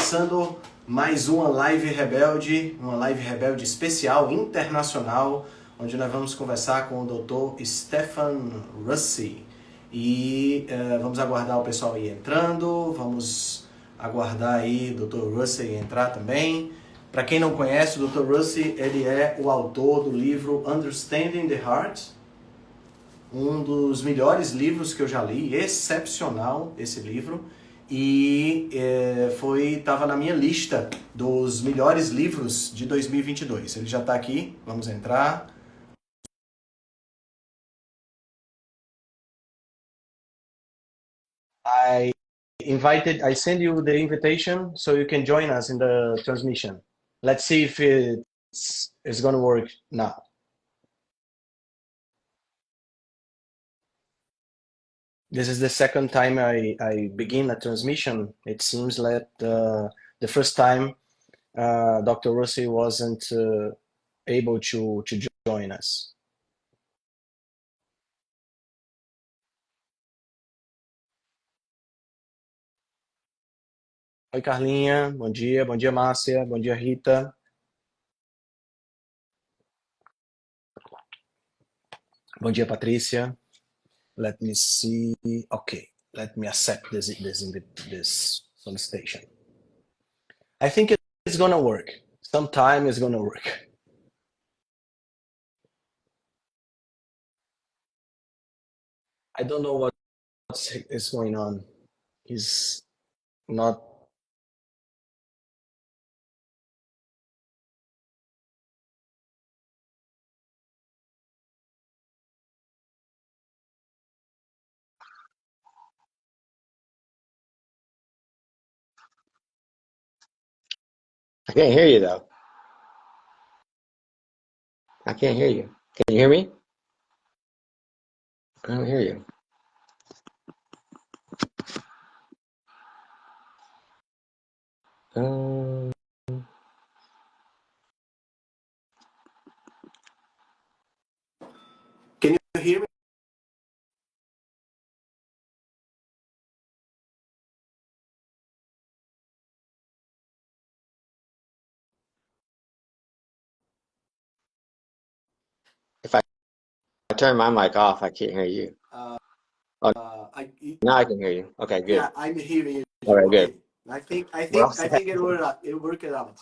começando mais uma live rebelde especial, internacional, onde nós vamos conversar com o Dr. Stefan Hussey. E vamos aguardar o pessoal aí entrando, vamos aguardar aí o Dr. Hussey entrar também. Para quem não conhece, o Dr. Hussey, ele é o autor do livro Understanding the Heart, um dos melhores livros que eu já li, excepcional esse livro. E estava na minha lista dos melhores livros de 2022. Ele já está aqui, vamos entrar. I send you the invitation so you can join us in the transmission. Let's see if it's going to work now. This is the second time I begin a transmission. It seems that the first time Dr. Hussey wasn't able to join us. Oi, Carlinha. Bom dia, Márcia. Bom dia, Rita. Bom dia, Patrícia. Let me see. Okay, let me accept this solicitation. I think it's gonna work. Sometime it's gonna work. I don't know what is going on. He's not. I can't hear you though. I can't hear you. Can you hear me? I don't hear you. Can you hear me? If I turn my mic off, I can't hear you. Now I can hear you. Okay, good. Yeah, I'm hearing you. All right, Okay. good. I think Well, it worked out.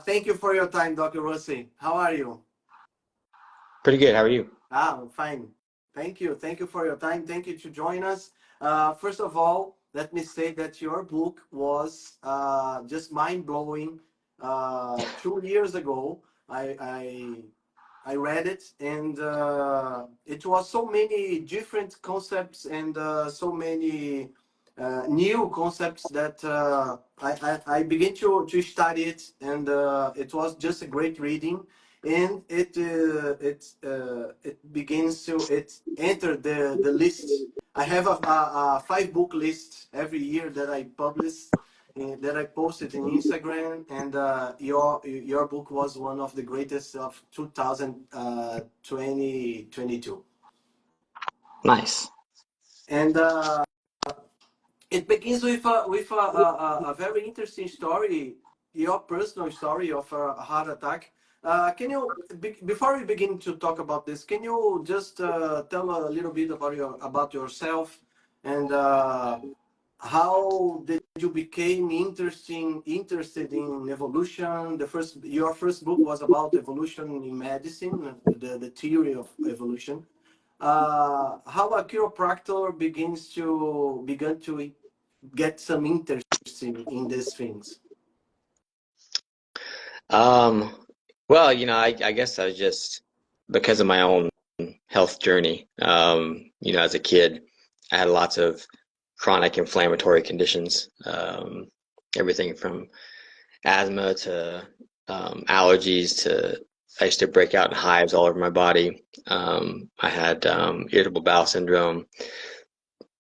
Thank you for your time, Dr. Hussey. How are you? pretty good. How are you? I'm fine. Thank you. Thank you for your time. Thank you to join us. First of all, let me say that your book was just mind-blowing. 2 years ago, I read it, and it was so many different concepts and so many new concepts that I began to study it, and it was just a great reading. And it begins to enter the list. I have a 5-book list every year that I publish, that I posted in Instagram, and your book was one of the greatest of 2022. Nice. And it begins with a very interesting story, your personal story of a heart attack. Can you, before we begin to talk about this, can you just tell a little bit about yourself, and how did you became interested in evolution? Your first book was about evolution in medicine, the theory of evolution. How a chiropractor began to get some interest in these things. Well, I guess I was just because of my own health journey. As a kid, I had lots of chronic inflammatory conditions, everything from asthma to allergies to I used to break out in hives all over my body. I had irritable bowel syndrome.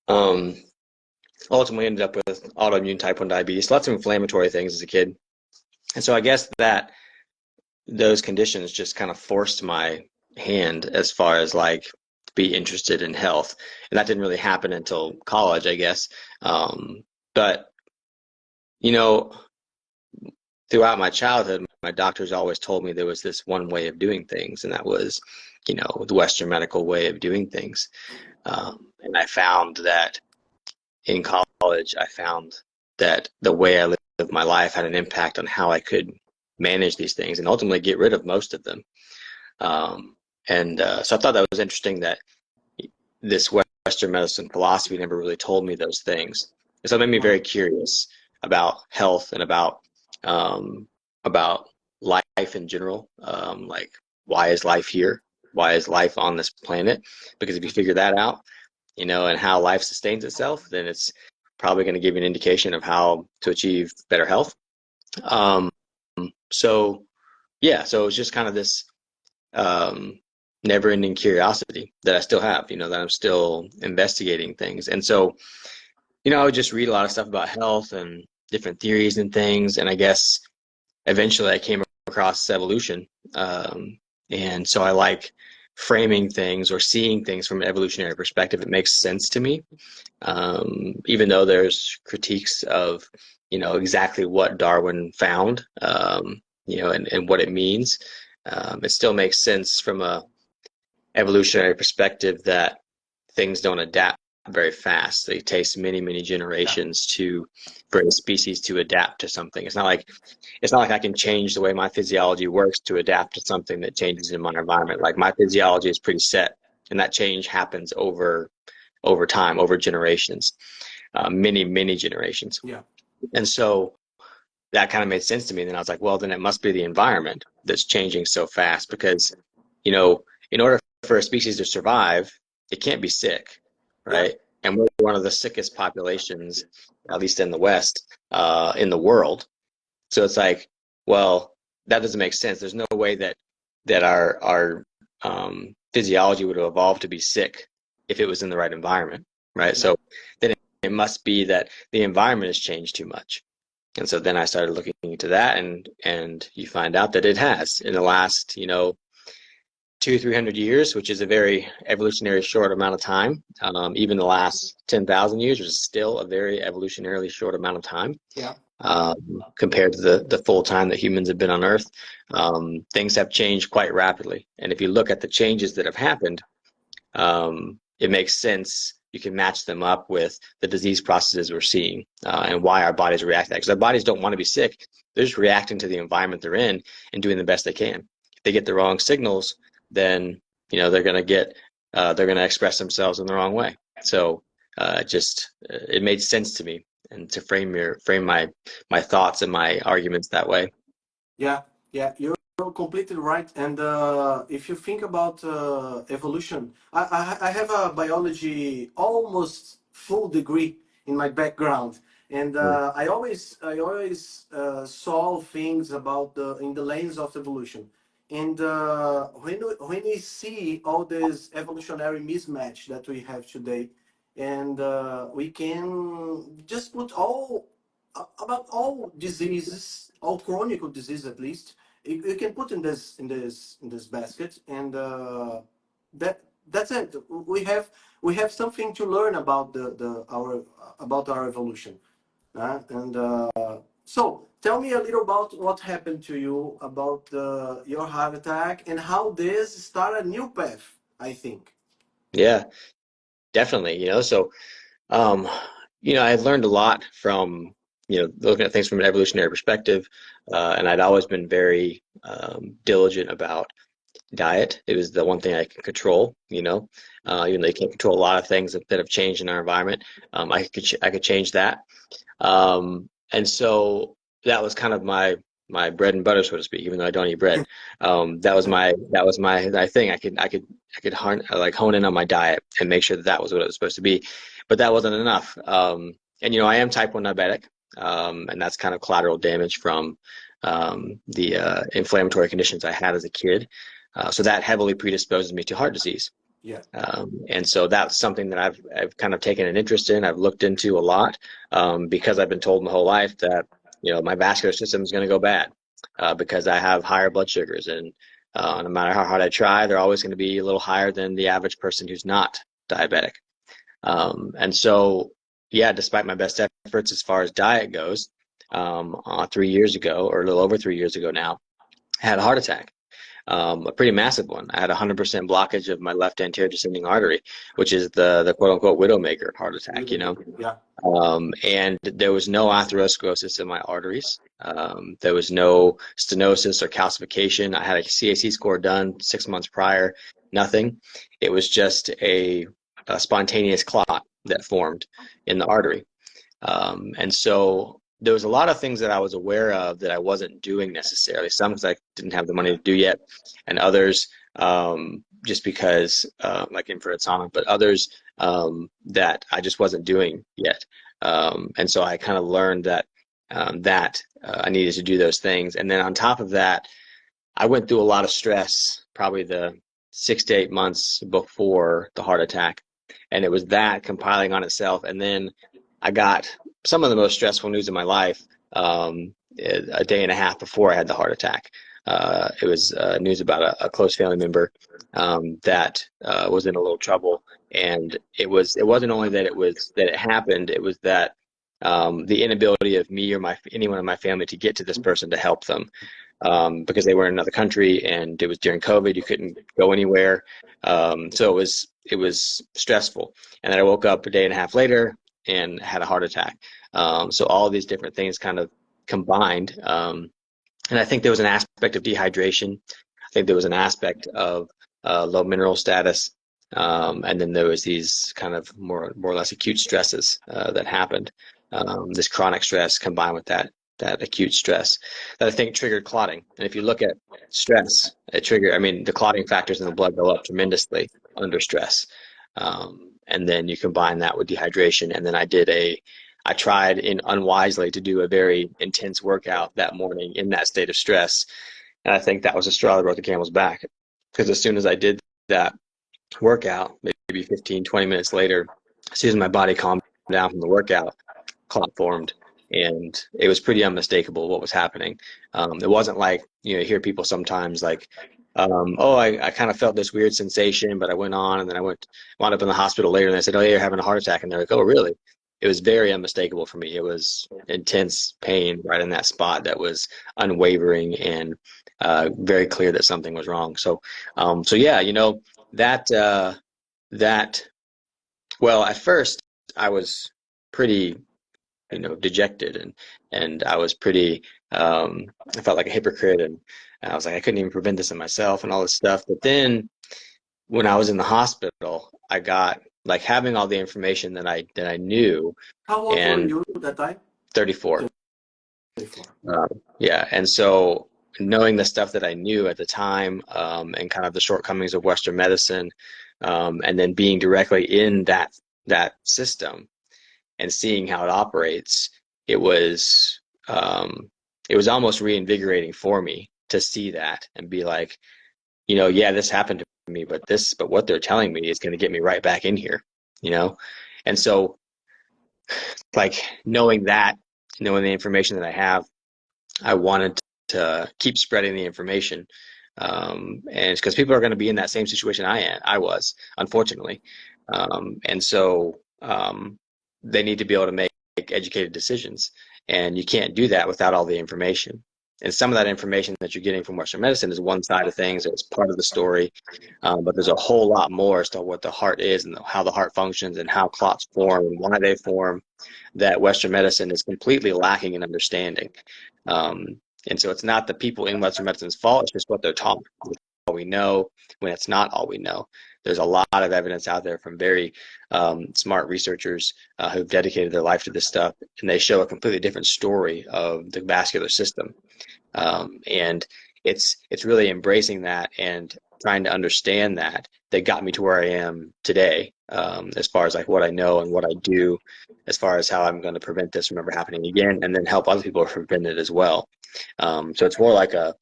Ultimately ended up with autoimmune type 1 diabetes, lots of inflammatory things as a kid. And so I guess that those conditions just kind of forced my hand as far as like be interested in health. And that didn't really happen until college, I guess. But you know, throughout my childhood, my doctors always told me there was this one way of doing things, and that was, the Western medical way of doing things. And I found that in college, I found that the way I lived my life had an impact on how I could manage these things and ultimately get rid of most of them. So I thought that was interesting that this Western medicine philosophy never really told me those things. And so it made me very curious about health and um, about life in general. Like, why is life here? Why is life on this planet? Because if you figure that out, and how life sustains itself, then it's probably going to give you an indication of how to achieve better health. Um, so yeah, so it was just kind of this never-ending curiosity that I still have, that I'm still investigating things. And so, I would just read a lot of stuff about health and different theories and things. And I guess eventually I came across evolution. And so I like framing things or seeing things from an evolutionary perspective. It makes sense to me, even though there's critiques of, exactly what Darwin found, and what it means. It still makes sense from a evolutionary perspective that things don't adapt very fast. They take many, many generations for a species to adapt to something. It's not like I can change the way my physiology works to adapt to something that changes in my environment. Like, my physiology is pretty set, and that change happens over time, over generations, many, many generations. Yeah. And so that kind of made sense to me. And then I was like, well, then it must be the environment that's changing so fast, because, in order for a species to survive, it can't be sick, right? Yeah. And we're one of the sickest populations, at least in the West, in the world. So it's like, well, that doesn't make sense. There's no way that our physiology would have evolved to be sick if it was in the right environment, right? Yeah. So then it must be that the environment has changed too much. And so then I started looking into that, and you find out that it has in the last, 200-300 years, which is a very evolutionary short amount of time. Even the last 10,000 years, which is still a very evolutionarily short amount of time. Yeah. Compared to the full time that humans have been on Earth. Things have changed quite rapidly. And if you look at the changes that have happened, it makes sense. You can match them up with the disease processes we're seeing, and why our bodies react to that. Because our bodies don't want to be sick. They're just reacting to the environment they're in and doing the best they can. If they get the wrong signals, then they're going to express themselves in the wrong way. So it made sense to me, and to frame my thoughts and my arguments that way. Yeah, you're completely right. And if you think about evolution, I have a biology almost full degree in my background, and I always saw things about in the lens of evolution. And when we see all this evolutionary mismatch that we have today, and we can just put about all diseases, all chronic diseases at least, you can put in this basket, and that's it. We have something to learn about our evolution, and so tell me a little about what happened to you, about your heart attack, and how this started a new path, I think. Yeah, definitely. So I learned a lot from, looking at things from an evolutionary perspective, and I'd always been very diligent about diet. It was the one thing I could control, even though you can't control a lot of things that have changed in our environment. I could change that. And so that was kind of my bread and butter, so to speak, even though I don't eat bread. That was my thing. I could hone in on my diet and make sure that was what it was supposed to be, but that wasn't enough. And I am type 1 diabetic, and that's kind of collateral damage from the inflammatory conditions I had as a kid. So that heavily predisposes me to heart disease. Yeah. And so that's something that I've kind of taken an interest in. I've looked into a lot, because I've been told my whole life that my vascular system is going to go bad, because I have higher blood sugars, and no matter how hard I try, they're always going to be a little higher than the average person who's not diabetic. And so, yeah, despite my best efforts as far as diet goes, 3 years ago, or a little over 3 years ago now, I had a heart attack. A pretty massive one. I had 100% blockage of my left anterior descending artery, which is the quote unquote widowmaker heart attack, you know. Yeah. And there was no atherosclerosis in my arteries. There was no stenosis or calcification. I had a CAC score done 6 months prior, nothing. It was just a spontaneous clot that formed in the artery. And so there was a lot of things that I was aware of that I wasn't doing necessarily. Some because I didn't have the money to do yet, and others just because, like infrared sauna, but others that I just wasn't doing yet. And so I kind of learned that I needed to do those things. And then on top of that, I went through a lot of stress, probably the 6 to 8 months before the heart attack. And it was that compiling on itself. And then I got some of the most stressful news of my life a day and a half before I had the heart attack. It was news about a close family member that was in a little trouble, and it wasn't only that it happened. It was that the inability of me or anyone in my family to get to this person to help them because they were in another country, and it was during COVID. You couldn't go anywhere, so it was stressful. And then I woke up a day and a half later and had a heart attack. So all these different things kind of combined. And I think there was an aspect of dehydration. I think there was an aspect of low mineral status. And then there was these kind of more or less acute stresses that happened. This chronic stress combined with that acute stress that I think triggered clotting. And if you look at stress, the clotting factors in the blood go up tremendously under stress. And then you combine that with dehydration. And then I tried unwisely to do a very intense workout that morning in that state of stress. And I think that was a straw that broke the camel's back, because as soon as I did that workout, maybe 15, 20 minutes later, as soon as my body calmed down from the workout, clot formed. And it was pretty unmistakable what was happening. It wasn't like, you hear people sometimes like, I kind of felt this weird sensation, but I went on, and then I wound up in the hospital later, and they said, oh, yeah, you're having a heart attack. And they're like, oh, really? It was very unmistakable for me. It was intense pain right in that spot that was unwavering and very clear that something was wrong. So yeah, well, at first I was pretty, dejected, and I was pretty, I felt like a hypocrite, and I was like, I couldn't even prevent this in myself and all this stuff. But then when I was in the hospital, I got like having all the information that I knew. How old and were you at that time? 34. 34. Yeah. And so knowing the stuff that I knew at the time, and kind of the shortcomings of Western medicine, and then being directly in that system and seeing how it operates, it was almost reinvigorating for me to see that and be like, yeah, this happened to me, but what they're telling me is going to get me right back in here, And so, like, knowing the information that I have, I wanted to keep spreading the information. And it's because people are going to be in that same situation I was, unfortunately. And so they need to be able to make educated decisions. And you can't do that without all the information. And some of that information that you're getting from Western medicine is one side of things. It's part of the story. But there's a whole lot more as to what the heart is and how the heart functions and how clots form and why they form that Western medicine is completely lacking in understanding. And so it's not the people in Western medicine's fault. It's just what they're taught. All we know, when it's not all we know. There's a lot of evidence out there from very smart researchers who've dedicated their life to this stuff, and they show a completely different story of the vascular system. And it's really embracing that and trying to understand that got me to where I am today, as far as like what I know and what I do, as far as how I'm going to prevent this from ever happening again, and then help other people prevent it as well. So it's more like a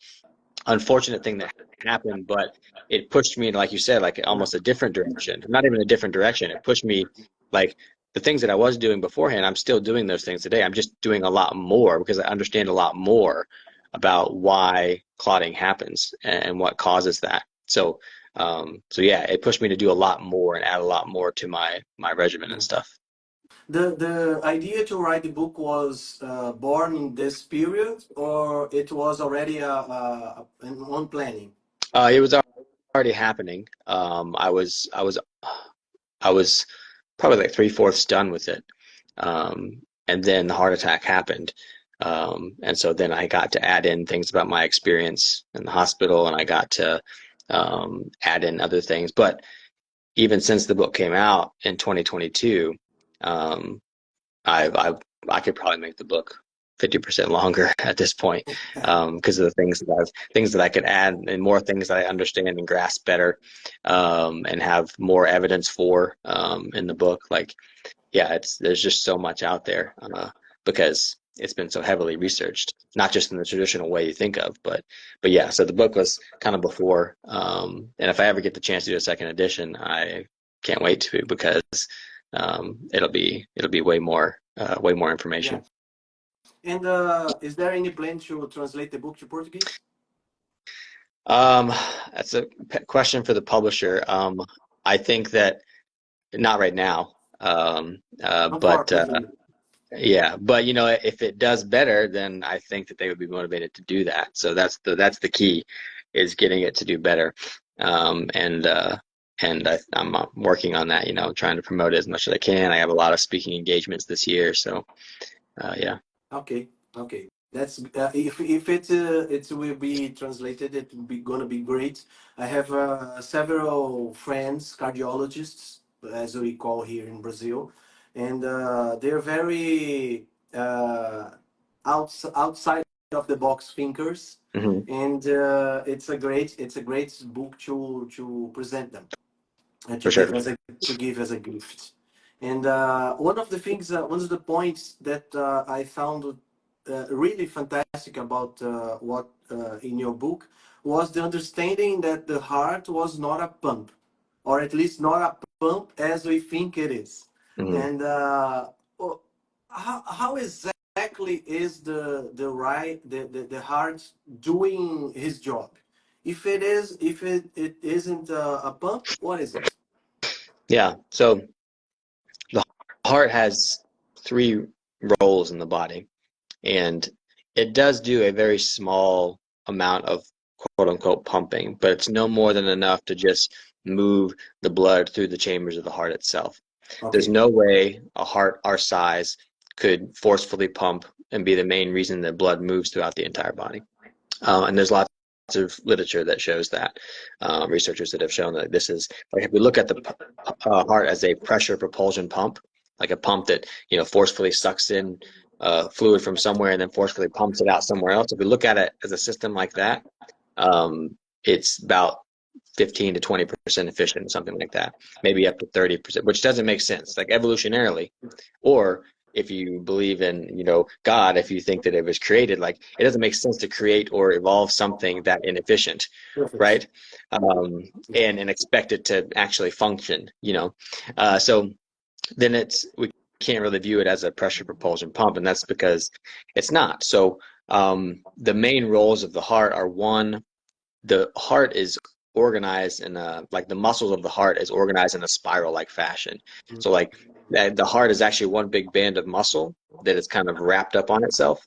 unfortunate thing that happened, but it pushed me, like you said, like almost a different direction. Not even a different direction. It pushed me, like the things that I was doing beforehand, I'm still doing those things today. I'm just doing a lot more because I understand a lot more about why clotting happens and what causes that. So yeah, it pushed me to do a lot more and add a lot more to my regimen and stuff. The idea to write the book was born in this period, or it was already an on planning? It was already happening. I was probably like three-fourths done with it. And then the heart attack happened. And so then I got to add in things about my experience in the hospital, and I got to add in other things. But even since the book came out in 2022, um, I could probably make the book 50% longer at this point, because of the things that I could add, and more things that I understand and grasp better, and have more evidence for, in the book. Like, yeah, there's just so much out there, because it's been so heavily researched, not just in the traditional way you think of, but yeah. So the book was kind of before, and if I ever get the chance to do a second edition, I can't wait to, because it'll be way more Yeah. information. And is there any plan to translate the book to Portuguese? Um, that's a question for the publisher. I think that not right now. But Unfortunately. yeah, but if it does better, then I think that they would be motivated to do that. So that's the key, is getting it to do better. And I'm working on that, trying to promote it as much as I can. I have a lot of speaking engagements this year, so yeah. Okay, okay. That's if it will be translated, it will be gonna be great. I have several friends, cardiologists, as we call here in Brazil, and they're very outside of the box thinkers, Hmm. and it's a great book to present them, For sure. to give as a gift. And one of the points that I found really fantastic about what in your book was the understanding that the heart was not a pump, or at least not a pump as we think it is. Hmm. And oh, how exactly is the heart doing his job? If it isn't a pump, what is it? Yeah. So the heart has three roles in the body, and it does do a very small amount of quote unquote pumping, but it's no more than enough to just move the blood through the chambers of the heart itself. There's Okay. no way a heart our size could forcefully pump and be the main reason that blood moves throughout the entire body. And there's lots of literature that shows that, researchers that have shown that this is, like, if we look at the heart as a pressure propulsion pump, like a pump that forcefully sucks in fluid from somewhere and then forcefully pumps it out somewhere else. If we look at it as a system like that, it's about 15 to 20% efficient, something like that, maybe up to 30%, which doesn't make sense, like evolutionarily. Or if you believe in, God, if you think that it was created, like, it doesn't make sense to create or evolve something that inefficient, Perfect. right? And expect it to actually function, so then we can't really view it as a pressure propulsion pump, and that's because it's not. So the main roles of the heart are: one, the heart is organized in like the muscles of the heart is organized in a spiral like fashion. So like the heart is actually one big band of muscle that is kind of wrapped up on itself,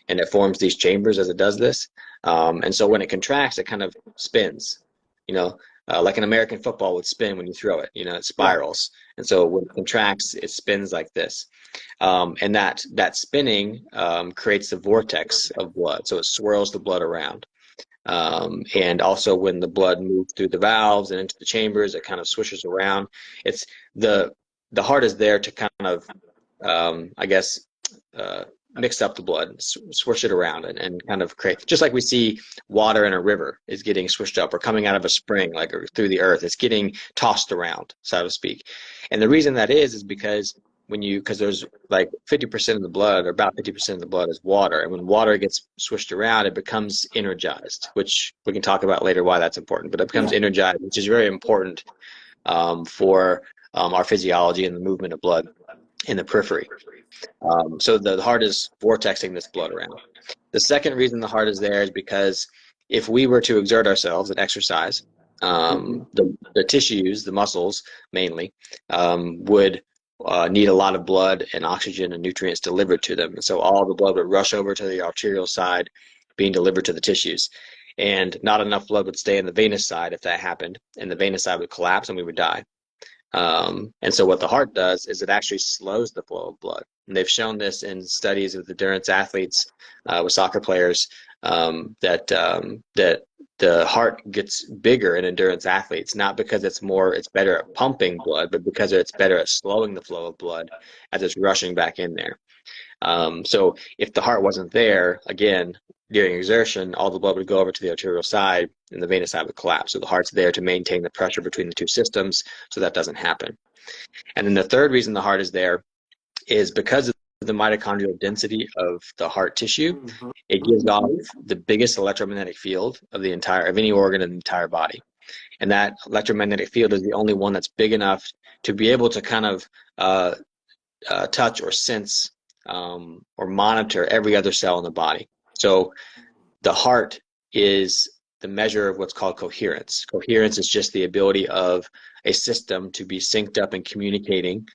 and it forms these chambers as it does this. And so when it contracts, it kind of spins, you know, like an American football would spin when you throw it, it Yeah. spirals. And so when it contracts, it spins like this. And that spinning creates the vortex of blood. So it swirls the blood around. And also when the blood moves through the valves and into the chambers, it kind of swishes around. It's the the heart is there to kind of, I guess, uh, mix up the blood, swish it around, and kind of create, just like we see water in a river is getting swished up, or coming out of a spring, like, or through the earth, it's getting tossed around, so to speak. And the reason that is because because there's like 50% of the blood, or about 50% of the blood, is water. And when water gets swished around, it becomes energized, which we can talk about later why that's important, but it becomes Yeah. energized, which is very important for our physiology and the movement of blood in the periphery. So the heart is vortexing this blood around. The second reason the heart is there is because if we were to exert ourselves and exercise, Mhm. the tissues, the muscles mainly, would need a lot of blood and oxygen and nutrients delivered to them. And so all the blood would rush over to the arterial side, being delivered to the tissues. And not enough blood would stay in the venous side if that happened, and the venous side would collapse and we would die. And so what the heart does is it actually slows the flow of blood. And they've shown this in studies with endurance athletes, with soccer players, that the heart gets bigger in endurance athletes, not because it's better at pumping blood, but because it's better at slowing the flow of blood as it's rushing back in there. So if the heart wasn't there, again, during exertion, all the blood would go over to the arterial side and the venous side would collapse. So the heart's there to maintain the pressure between the two systems so that doesn't happen. And then the third reason the heart is there is because of the mitochondrial density of the heart tissue. It gives off the biggest electromagnetic field of any organ in the entire body. And that electromagnetic field is the only one that's big enough to be able to kind of touch or sense or monitor every other cell in the body. So the heart is the measure of what's called coherence. Coherence is just the ability of a system to be synced up and communicating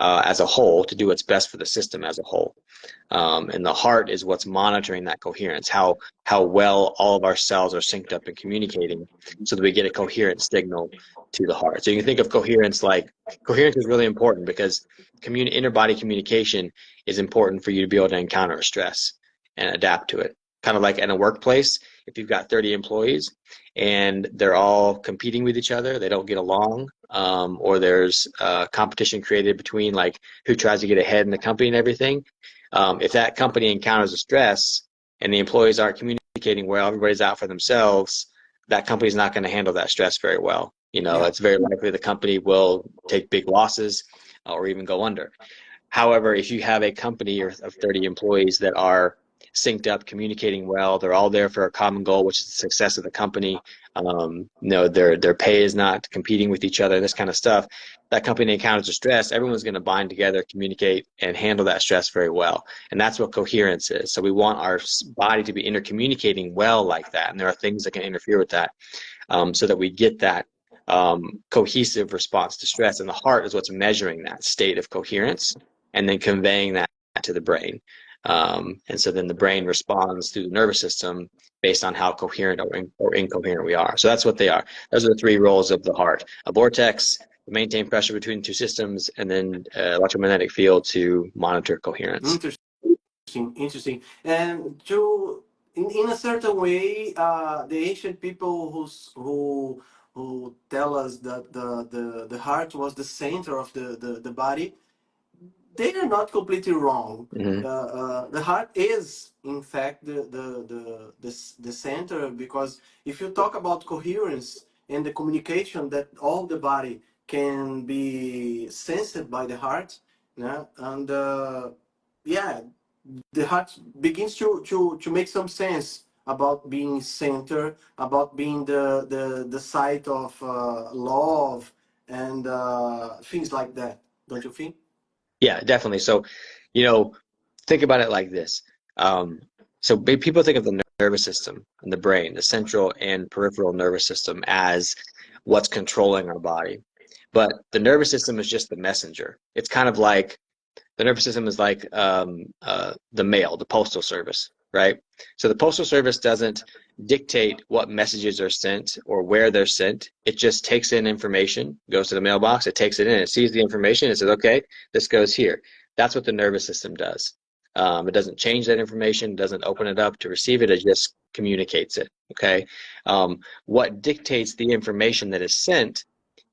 as a whole, to do what's best for the system as a whole. And the heart is what's monitoring that coherence, how well all of our cells are synced up and communicating so that we get a coherent signal to the heart. So you can think of coherence is really important because inter-body communication is important for you to be able to encounter a stress and adapt to it. Kind of like in a workplace, if you've got 30 employees and they're all competing with each other, they don't get along, or there's competition created between like who tries to get ahead in the company and everything. If that company encounters a stress and the employees aren't communicating well, everybody's out for themselves, that company's not going to handle that stress very well. It's very likely the company will take big losses or even go under. However, if you have a company of 30 employees that are synced up, communicating well, they're all there for a common goal, which is the success of the company. Their pay is not competing with each other, this kind of stuff. That company encounters a stress, everyone's going to bind together, communicate, and handle that stress very well. And that's what coherence is. So we want our body to be intercommunicating well like that. And there are things that can interfere with that, so that we get that cohesive response to stress. And the heart is what's measuring that state of coherence and then conveying that to the brain. And so then the brain responds through the nervous system based on how coherent or incoherent we are. So that's what they are. Those are the three roles of the heart: a vortex to maintain pressure between the two systems, and then electromagnetic field to monitor coherence. Interesting. And in a certain way, the ancient people who tell us that the heart was the center of the body, they are not completely wrong. The heart is, in fact, the center, because if you talk about coherence and the communication that all the body can be sensed by the heart, yeah, and the heart begins to make some sense about being center, about being the site of love and things like that. Don't you think? Yeah, definitely. So, think about it like this. So people think of the nervous system and the brain, the central and peripheral nervous system, as what's controlling our body. But the nervous system is just the messenger. It's kind of like the nervous system is like the mail, the postal service, right? So the postal service doesn't dictate what messages are sent or where they're sent. It just takes in information, goes to the mailbox, it takes it in, it sees the information, it says, okay, this goes here. That's what the nervous system does. It doesn't change that information, doesn't open it up to receive it, it just communicates it, okay? What dictates the information that is sent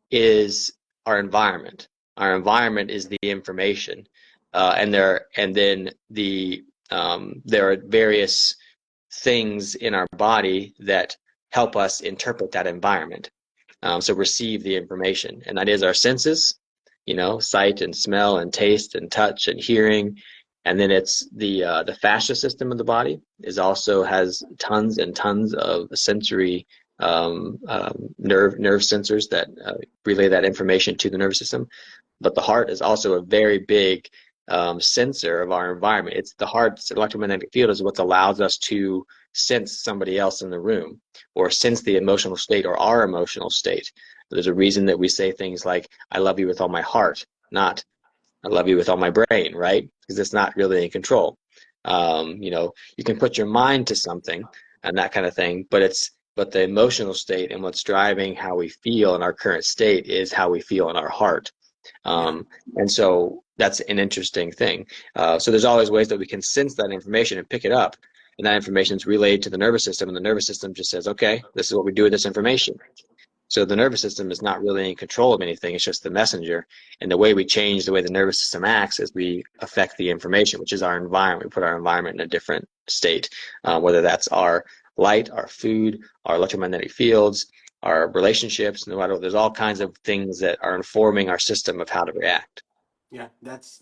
is our environment. Our environment is the information. There are various things in our body that help us interpret that environment, so receive the information, and that is our senses, sight and smell and taste and touch and hearing. And then it's the fascia system of the body has tons and tons of sensory nerve sensors that relay that information to the nervous system. But the heart is also a very big sensor of our environment. It's the heart's electromagnetic field is what allows us to sense somebody else in the room, or sense the emotional state or our emotional state. There's a reason that we say things like, I love you with all my heart, not I love you with all my brain, right? Because it's not really in control. You know, you can put your mind to something and that kind of thing, but the emotional state and what's driving how we feel in our current state is how we feel in our heart. Yeah. And so that's an interesting thing. So there's always ways that we can sense that information and pick it up. And that information is relayed to the nervous system, and the nervous system just says, okay, this is what we do with this information. So the nervous system is not really in control of anything. It's just the messenger. And the way we change the way the nervous system acts is we affect the information, which is our environment. We put our environment in a different state, whether that's our light, our food, our electromagnetic fields, our relationships, no matter what. There's all kinds of things that are informing our system of how to react. Yeah, that's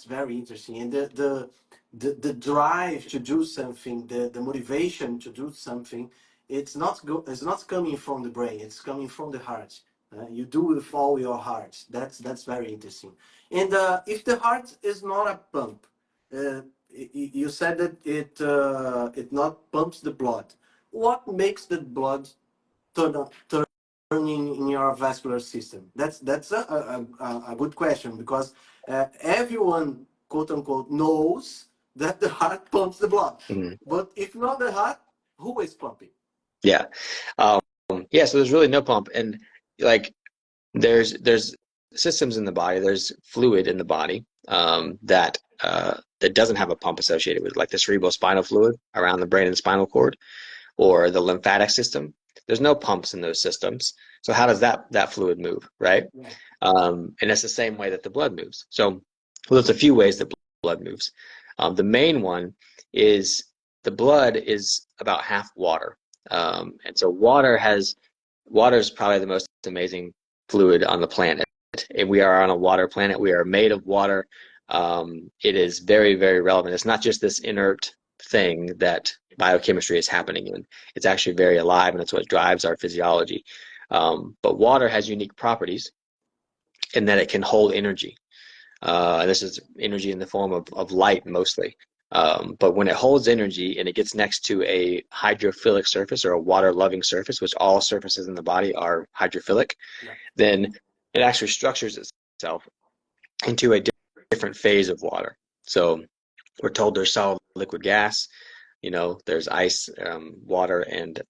very interesting. And the drive to do something, the motivation to do something, it's not coming from the brain. It's coming from the heart. You do with all your heart. That's very interesting. And if the heart is not a pump, you said that it not pumps the blood. What makes the blood turning in your vascular system? That's a good question, because everyone, quote unquote, knows that the heart pumps the blood. Mhm. But if not the heart, who is pumping? Yeah. Um, yeah, so there's really no pump. And like there's systems in the body, there's fluid in the body that doesn't have a pump associated with it, like the cerebrospinal fluid around the brain and spinal cord, or the lymphatic system. There's no pumps in those systems. So how does that fluid move, right? Yeah. And it's the same way that the blood moves. So well, there's a few ways that blood moves. The main one is the blood is about half water. And so water is probably the most amazing fluid on the planet. And we are on a water planet. We are made of water. It is very, very relevant. It's not just this inert thing that biochemistry is happening in. It's actually very alive, and it's what drives our physiology. But water has unique properties in that it can hold energy. And this is energy in the form of light mostly. But when it holds energy and it gets next to a hydrophilic surface or a water-loving surface, which all surfaces in the body are hydrophilic, Yeah. then it actually structures itself into a different phase of water. So we're told there's solid, liquid, gas. You know, there's ice, water, and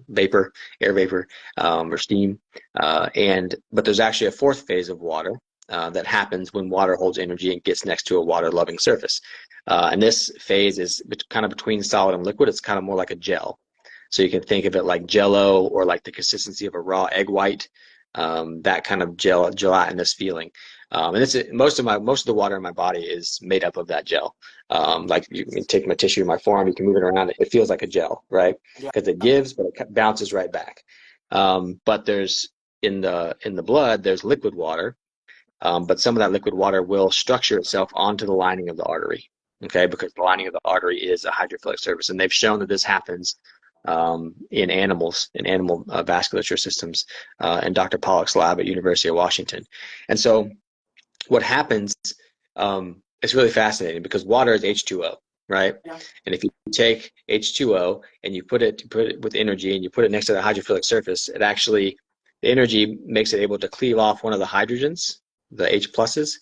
vapor, air vapor, or steam. But there's actually a fourth phase of water that happens when water holds energy and gets next to a water-loving surface. And this phase is kind of between solid and liquid. It's kind of more like a gel. So you can think of it like Jello, or like the consistency of a raw egg white, that kind of gelatinous feeling. And most of the water in my body is made up of that gel. Like you can take my tissue in my forearm, you can move it around. It feels like a gel, right? Yeah. Because it gives, but it bounces right back. But there's in the blood, there's liquid water, but some of that liquid water will structure itself onto the lining of the artery. Okay, because the lining of the artery is a hydrophilic surface, and they've shown that this happens in animals, in animal vasculature systems, in Dr. Pollock's lab at University of Washington. And so what happens, it's really fascinating because water is H2O, right? Yeah. And if you take H2O and you put it with energy and you put it next to the hydrophilic surface, the energy makes it able to cleave off one of the hydrogens, the H pluses,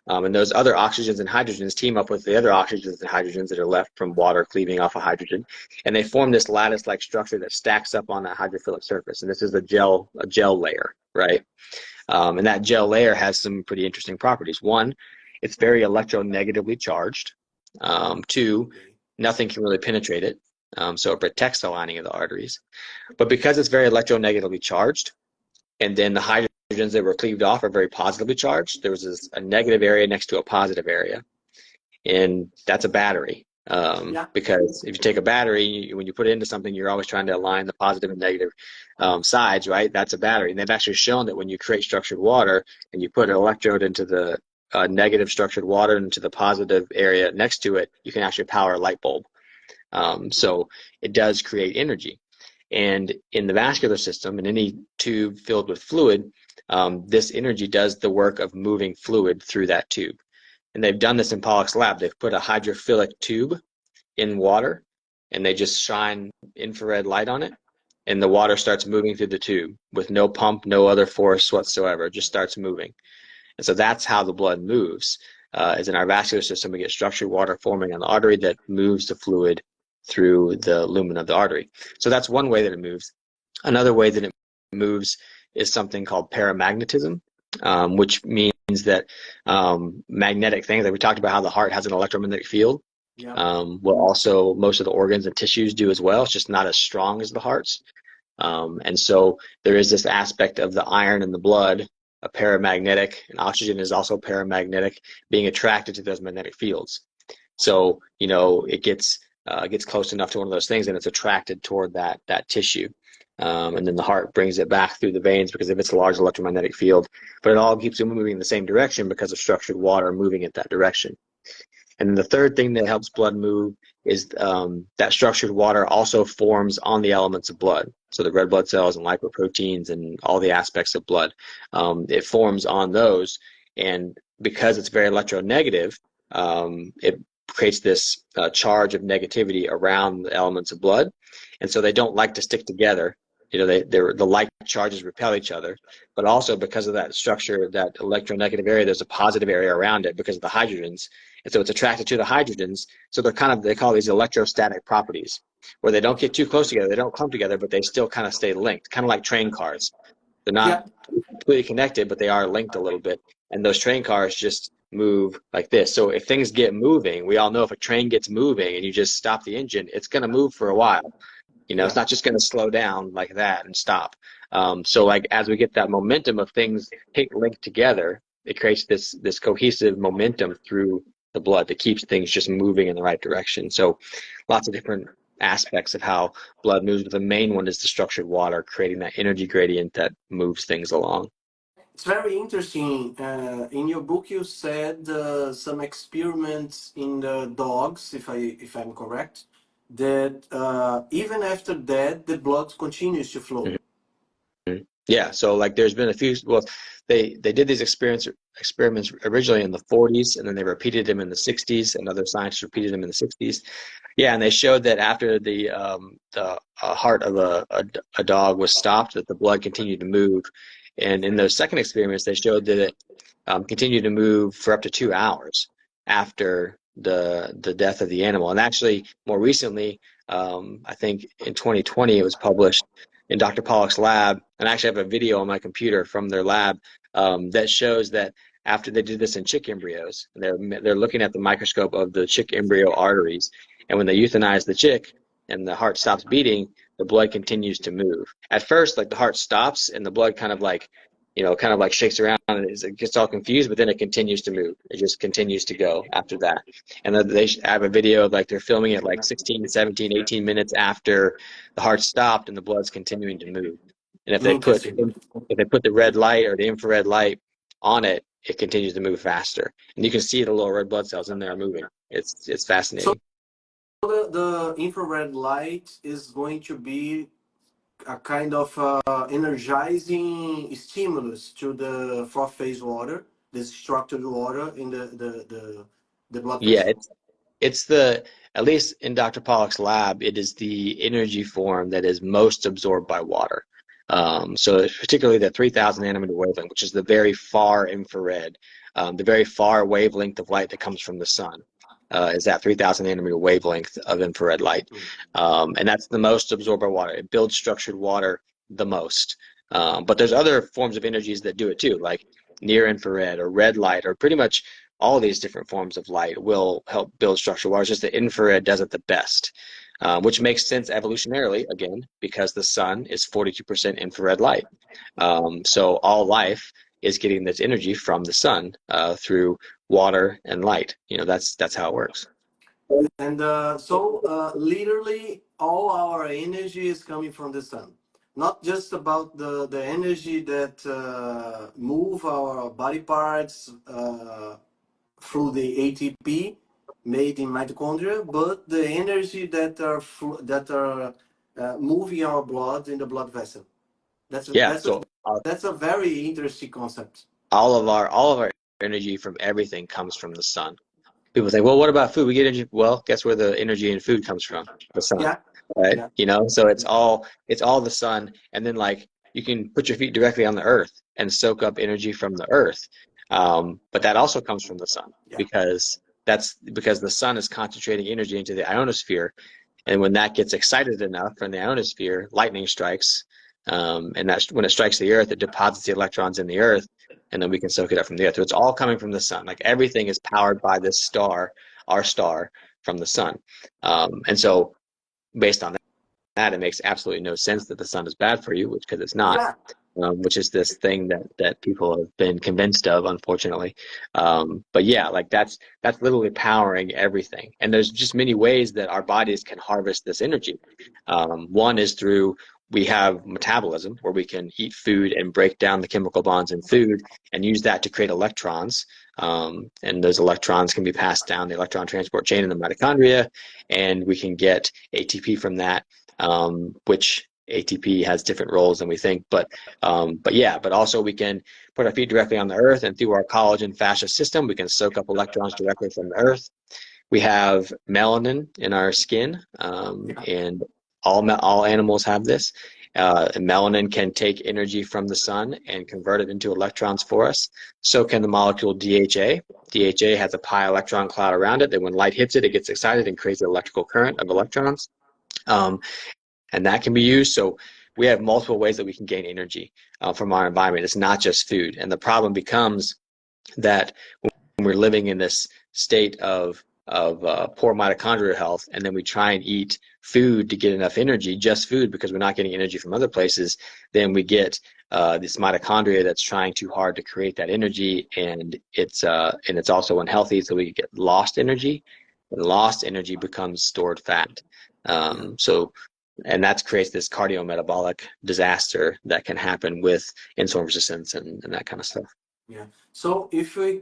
and those other oxygens and hydrogens team up with the other oxygens and hydrogens that are left from water cleaving off a hydrogen, and they form this lattice-like structure that stacks up on that hydrophilic surface. And this is a gel layer, right? And that gel layer has some pretty interesting properties. One, it's very electronegatively charged. Two, nothing can really penetrate it, so it protects the lining of the arteries. But because it's very electronegatively charged, and then the hydrogens that were cleaved off are very positively charged, there was a negative area next to a positive area, and that's a battery. Yeah. Because if you take a battery, when you put it into something, you're always trying to align the positive and negative sides, right? That's a battery. And they've actually shown that when you create structured water and you put an electrode into the negative structured water into the positive area next to it, you can actually power a light bulb. So it does create energy. And in the vascular system, in any tube filled with fluid, this energy does the work of moving fluid through that tube. And they've done this in Pollock's lab. They've put a hydrophilic tube in water, and they just shine infrared light on it, and the water starts moving through the tube with no pump, no other force whatsoever. It just starts moving. And so that's how the blood moves. Is in our vascular system, we get structured water forming on the artery that moves the fluid through the lumen of the artery. So that's one way that it moves. Another way that it moves is something called paramagnetism, which means that magnetic things, like we talked about how the heart has an electromagnetic field. Yeah. Well, also most of the organs and tissues do as well. It's just not as strong as the heart's. And so there is this aspect of the iron in the blood, a paramagnetic, and oxygen is also paramagnetic, being attracted to those magnetic fields. So, you know, it gets close enough to one of those things and it's attracted toward that tissue. And then the heart brings it back through the veins because of its large electromagnetic field. But it all keeps it moving in the same direction because of structured water moving in that direction. And then the third thing that helps blood move is that structured water also forms on the elements of blood. So the red blood cells and lipoproteins and all the aspects of blood, it forms on those. And because it's very electronegative, it creates this charge of negativity around the elements of blood. And so they don't like to stick together. You know, the like charges repel each other, but also because of that structure, that electronegative area, there's a positive area around it because of the hydrogens. And so it's attracted to the hydrogens. So they call these electrostatic properties, where they don't get too close together, they don't clump together, but they still kind of stay linked, kind of like train cars. They're not completely connected, but they are linked a little bit. And those train cars just move like this. So if things get moving, we all know if a train gets moving and you just stop the engine, it's going to move for a while. You know, it's not just going to slow down like that and stop. So like as we get that momentum of things linked together, it creates this cohesive momentum through the blood that keeps things just moving in the right direction. So lots of different aspects of how blood moves, but the main one is the structured water, creating that energy gradient that moves things along. It's very interesting. In your book, you said some experiments in the dogs, if I'm correct, that even after that, the blood continues to flow. Yeah, so like there's been a few, well, they did these experiments originally in the 40s, and then they repeated them in the 60s, and other scientists repeated them in the 60s. Yeah, and they showed that after the heart of a dog was stopped, that the blood continued to move. And in those second experiments, they showed that it continued to move for up to 2 hours after the death of the animal. And actually, more recently, I think in 2020, it was published in Dr. Pollock's lab, and I actually have a video on my computer from their lab that shows that after they did this in chick embryos, they're looking at the microscope of the chick embryo arteries, and when they euthanize the chick and the heart stops beating, the blood continues to move. At first, like the heart stops and the blood kind of like, you know, kind of like shakes around and it gets all confused, but then it continues to move. It just continues to go after that. And then they have a video of like they're filming it like 16, 17, 18 minutes after the heart stopped and the blood's continuing to move. And Interesting. if they put the red light or the infrared light on it, it continues to move faster. And you can see the little red blood cells in there moving. It's So fascinating. the infrared light is going to be a kind of energizing stimulus to the fourth phase water, the structured water in the blood Yeah, vessel. it's the, at least in Dr. Pollock's lab, it is the energy form that is most absorbed by water. So it's particularly the 3,000 nanometer wavelength, which is the very far infrared, the very far wavelength of light that comes from the sun, is that 3,000 nanometer wavelength of infrared light. And that's the most absorbed by water. It builds structured water the most. But there's other forms of energies that do it too, like near infrared or red light, or pretty much all these different forms of light will help build structural water. It's just the infrared does it the best, which makes sense evolutionarily, again, because the sun is 42% infrared light. So all life is getting this energy from the sun through water and light. You know, that's how it works. And literally, all our energy is coming from the sun. Not just about the energy that move our body parts through the ATP made in mitochondria, but the energy that are moving our blood in the blood vessel. That's a, Yeah. that's a So that's a very interesting concept. all of our energy from everything comes from the sun. People say, well, what about food? We get energy. Well, guess where the energy in food comes from? The sun, Yeah, right? yeah. You know, so it's all the sun. And then like you can put your feet directly on the earth and soak up energy from the earth. But that also comes from the sun, Yeah. because the sun is concentrating energy into the ionosphere. And when that gets excited enough from the ionosphere, lightning strikes. And that's when it strikes the earth, it deposits the electrons in the earth, and then we can soak it up from the earth. So it's all coming from the sun. Like everything is powered by this star, our star, from the sun. And so based on that, it makes absolutely no sense that the sun is bad for you, because it's not. Yeah. Which is this thing that people have been convinced of, unfortunately. But yeah, like that's literally powering everything. And there's just many ways that our bodies can harvest this energy. One is through, we have metabolism, where we can eat food and break down the chemical bonds in food and use that to create electrons. And those electrons can be passed down the electron transport chain in the mitochondria, and we can get ATP from that, which ATP has different roles than we think, but also we can put our feet directly on the earth, and through our collagen fascia system, we can soak up electrons directly from the earth. We have melanin in our skin, and all animals have this. And melanin can take energy from the sun and convert it into electrons for us. So can the molecule DHA. DHA has a pi electron cloud around it that when light hits it, it gets excited and creates an electrical current of electrons. And that can be used. So we have multiple ways that we can gain energy from our environment. It's not just food. And the problem becomes that when we're living in this state of poor mitochondrial health, and then we try and eat food to get enough energy, just food, because we're not getting energy from other places, then we get this mitochondria that's trying too hard to create that energy, and it's also unhealthy, so we get lost energy, and lost energy becomes stored fat. And that creates this cardiometabolic disaster that can happen with insulin resistance and that kind of stuff. Yeah. So if you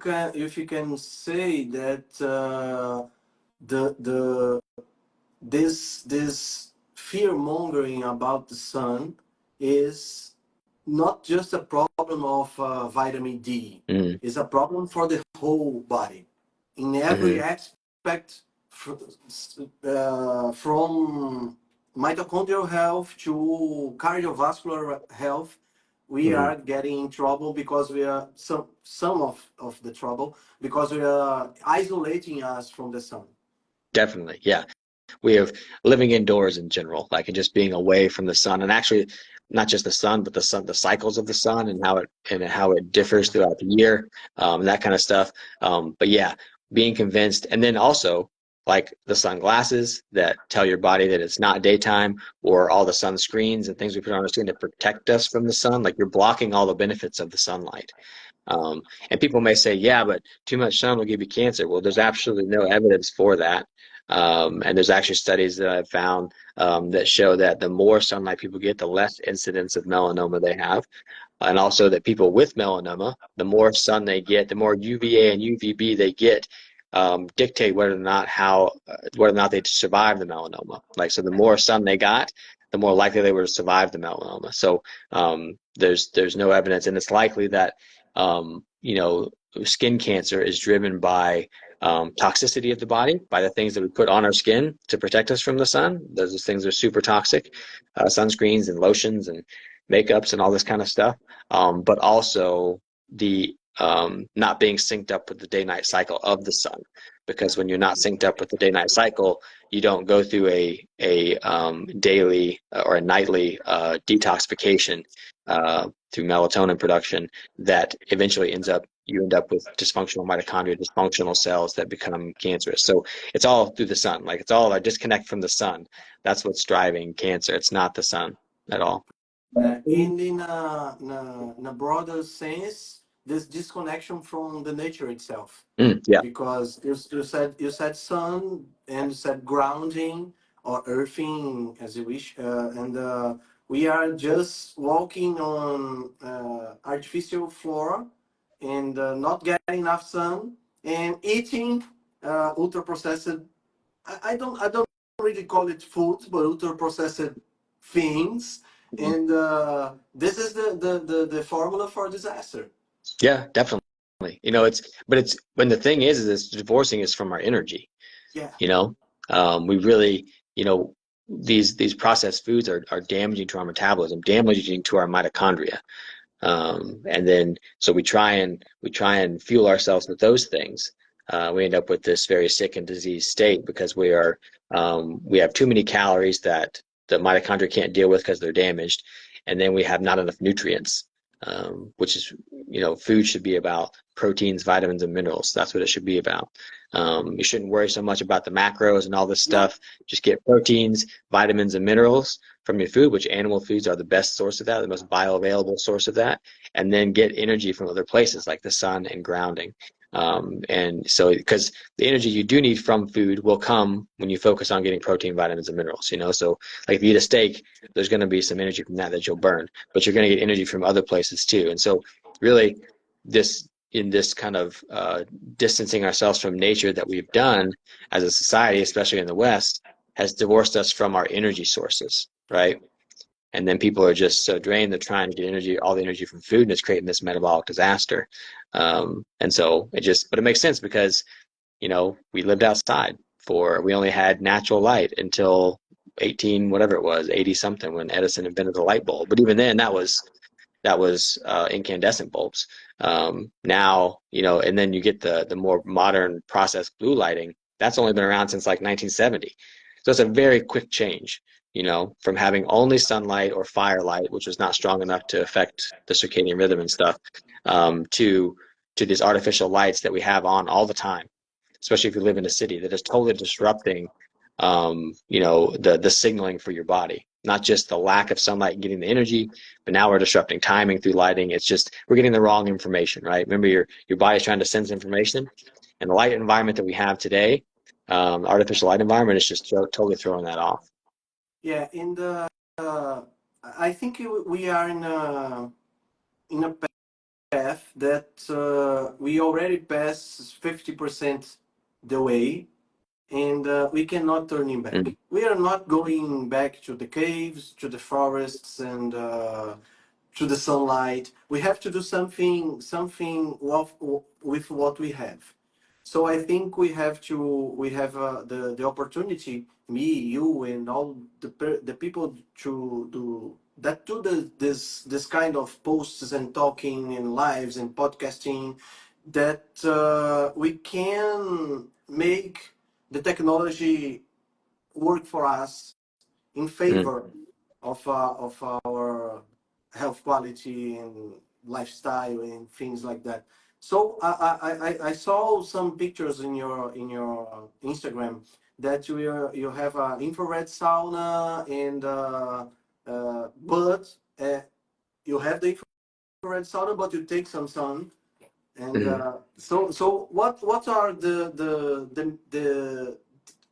can say that the this fear mongering about the sun is not just a problem of vitamin D. Mm. It's a problem for the whole body in every aspect, from mitochondrial health to cardiovascular health. We are getting in trouble because we are some of the trouble because we are isolating us from the sun. Definitely, yeah. We have living indoors in general, like, and just being away from the sun, and actually not just the sun, but the cycles of the sun and how it differs throughout the year, that kind of stuff. But yeah, being convinced, and then also like the sunglasses that tell your body that it's not daytime, or all the sunscreens and things we put on our skin to protect us from the sun, like you're blocking all the benefits of the sunlight. And people may say, yeah, but too much sun will give you cancer. Well, there's absolutely no evidence for that. And there's actually studies that I've found that show that the more sunlight people get, the less incidence of melanoma they have. And also that people with melanoma, the more sun they get, the more UVA and UVB they get, dictate whether or not they survive the melanoma. Like, so the more sun they got, the more likely they were to survive the melanoma. So there's no evidence, and it's likely that skin cancer is driven by toxicity of the body, by the things that we put on our skin to protect us from the sun. Those things are super toxic, sunscreens and lotions and makeups and all this kind of stuff. But also the not being synced up with the day-night cycle of the sun, because when you're not synced up with the day-night cycle, you don't go through a daily or a nightly detoxification through melatonin production that eventually you end up with dysfunctional mitochondria, dysfunctional cells that become cancerous. So it's all through the sun. Like, it's all a disconnect from the sun. That's what's driving cancer. It's not the sun at all. And in a broader sense, this disconnection from the nature itself. Yeah. Because you said sun and you said grounding or earthing, as you wish, and we are just walking on artificial flora and not getting enough sun and eating ultra processed. I don't really call it foods, but ultra processed things, and this is the formula for disaster. Yeah, definitely. But when the thing is it's divorcing us from our energy. Yeah. We really, these processed foods are damaging to our metabolism, damaging to our mitochondria. And then, so we try and fuel ourselves with those things. We end up with this very sick and diseased state because we have too many calories that the mitochondria can't deal with because they're damaged. And then we have not enough nutrients, which is, food should be about proteins, vitamins, and minerals. That's what it should be about. You shouldn't worry so much about the macros and all this stuff. Just get proteins, vitamins, and minerals from your food, which animal foods are the best source of that, the most bioavailable source of that, and then get energy from other places like the sun and grounding. And so, because the energy you do need from food will come when you focus on getting protein, vitamins, and minerals, so like if you eat a steak, there's going to be some energy from that you'll burn, but you're going to get energy from other places too. And so really in this kind of distancing ourselves from nature that we've done as a society, especially in the West, has divorced us from our energy sources, right? And then people are just so drained, they're trying to get energy, all the energy from food, and it's creating this metabolic disaster. And so but it makes sense because, we lived outside we only had natural light until 80 something, when Edison invented the light bulb. But even then, that was incandescent bulbs. Now, and then you get the more modern processed blue lighting. That's only been around since like 1970. So it's a very quick change, from having only sunlight or firelight, which was not strong enough to affect the circadian rhythm and stuff, to these artificial lights that we have on all the time, especially if you live in a city, that is totally disrupting, the signaling for your body. Not just the lack of sunlight and getting the energy, but now we're disrupting timing through lighting. It's just, we're getting the wrong information, right? Remember, your body's trying to sense information, and the light environment that we have today, artificial light environment, is just totally throwing that off. Yeah, I think we are in a path that we already passed 50% the way, and we cannot turn him back. Mm. We are not going back to the caves, to the forests, and to the sunlight. We have to do something with what we have. So I think we have the opportunity, me, you, and all the people to do this kind of posts and talking and lives and podcasting, that we can make the technology work for us in Mm. favor of our health quality and lifestyle and things like that. So I saw some pictures in your Instagram that you have an infrared sauna, and but you have the infrared sauna, but you take some sun. And Mm. so what are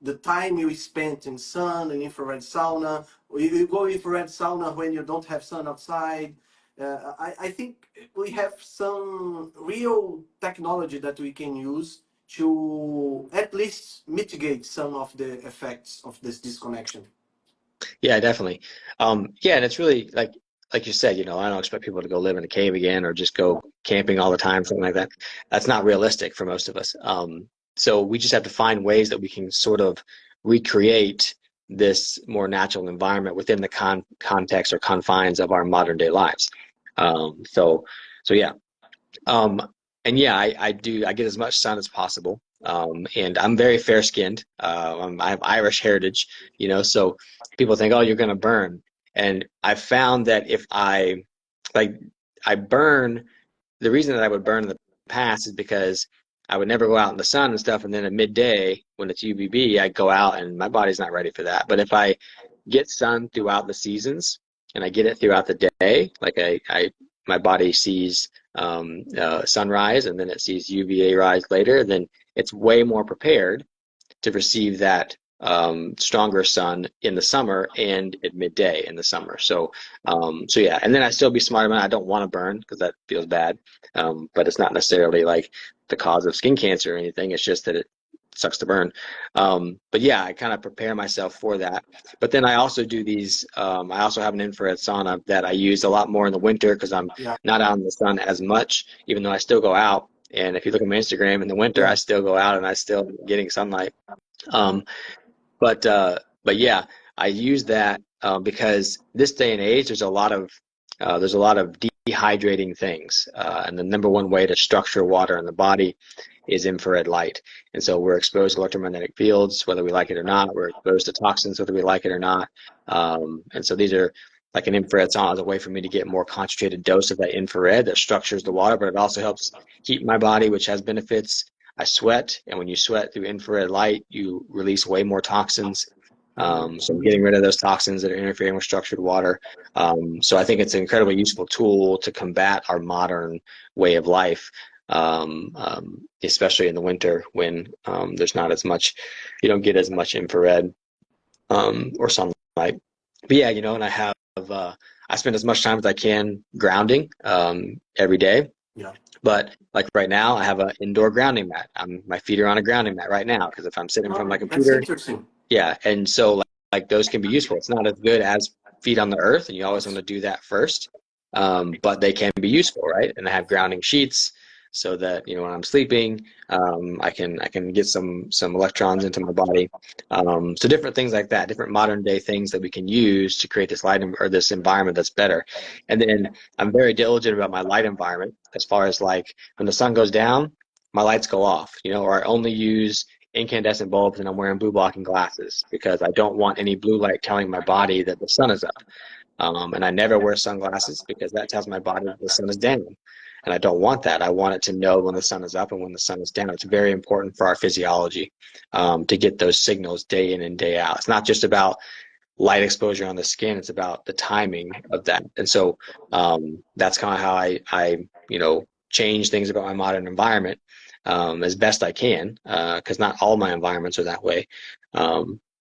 the time you spent in sun and infrared sauna? You go infrared sauna when you don't have sun outside. I think we have some real technology that we can use to at least mitigate some of the effects of this disconnection. Yeah, definitely. Yeah, and it's really like you said, I don't expect people to go live in a cave again or just go camping all the time, something like that. That's not realistic for most of us. So we just have to find ways that we can sort of recreate this more natural environment within the context or confines of our modern day lives. So yeah. Um, and yeah, I get as much sun as possible. And I'm very fair skinned. I have Irish heritage, so people think, oh, you're going to burn. And I found that if like, I burn, the reason that I would burn in the past is because I would never go out in the sun and stuff. And then at midday, when it's UVB, I go out and my body's not ready for that. But if I get sun throughout the seasons and I get it throughout the day, like my body sees sunrise and then it sees UVA rise later, then it's way more prepared to receive that stronger sun in the summer and at midday in the summer. So yeah, and then I still be smart about it. I don't want to burn because that feels bad, but it's not necessarily like the cause of skin cancer or anything. It's just that it sucks to burn. But yeah, I kind of prepare myself for that. But then I also do these. I also have an infrared sauna that I use a lot more in the winter because I'm Yeah, not out in the sun as much, even though I still go out. And if you look at my Instagram in the winter, I yeah. still go out and I still getting sunlight. Um, but yeah, I use that because this day and age, there's a lot of dehydrating things. And the number one way to structure water in the body is infrared light. And so we're exposed to electromagnetic fields, whether we like it or not. We're exposed to toxins, whether we like it or not. And so these are like an infrared sauna is a way for me to get more concentrated dose of that infrared that structures the water, but it also helps heat my body, which has benefits. I sweat, and when you sweat through infrared light, you release way more toxins. So I'm getting rid of those toxins that are interfering with structured water. So I think it's an incredibly useful tool to combat our modern way of life, especially in the winter when there's not as much, you don't get as much infrared or sunlight. But yeah, you know, and I spend as much time as I can grounding every day. Yeah. But like right now, I have an indoor grounding mat. My feet are on a grounding mat right now because if I'm sitting in front of my computer, that's interesting. yeah, and so like those can be useful. It's not as good as feet on the earth, and you always want to do that first. But they can be useful, right? And I have grounding sheets so that, you know, when I'm sleeping, I can get some electrons into my body. So different things like that, different modern day things that we can use to create this light or this environment that's better. And then I'm very diligent about my light environment as far as like when the sun goes down, my lights go off, you know, or I only use incandescent bulbs and I'm wearing blue blocking glasses because I don't want any blue light telling my body that the sun is up. And I never wear sunglasses because that tells my body that the sun is down. And I don't want that. I want it to know when the sun is up and when the sun is down. It's very important for our physiology to get those signals day in and day out. It's not just about light exposure on the skin. It's about the timing of that. And so that's kind of how I you know, change things about my modern environment as best I can, because not all my environments are that way.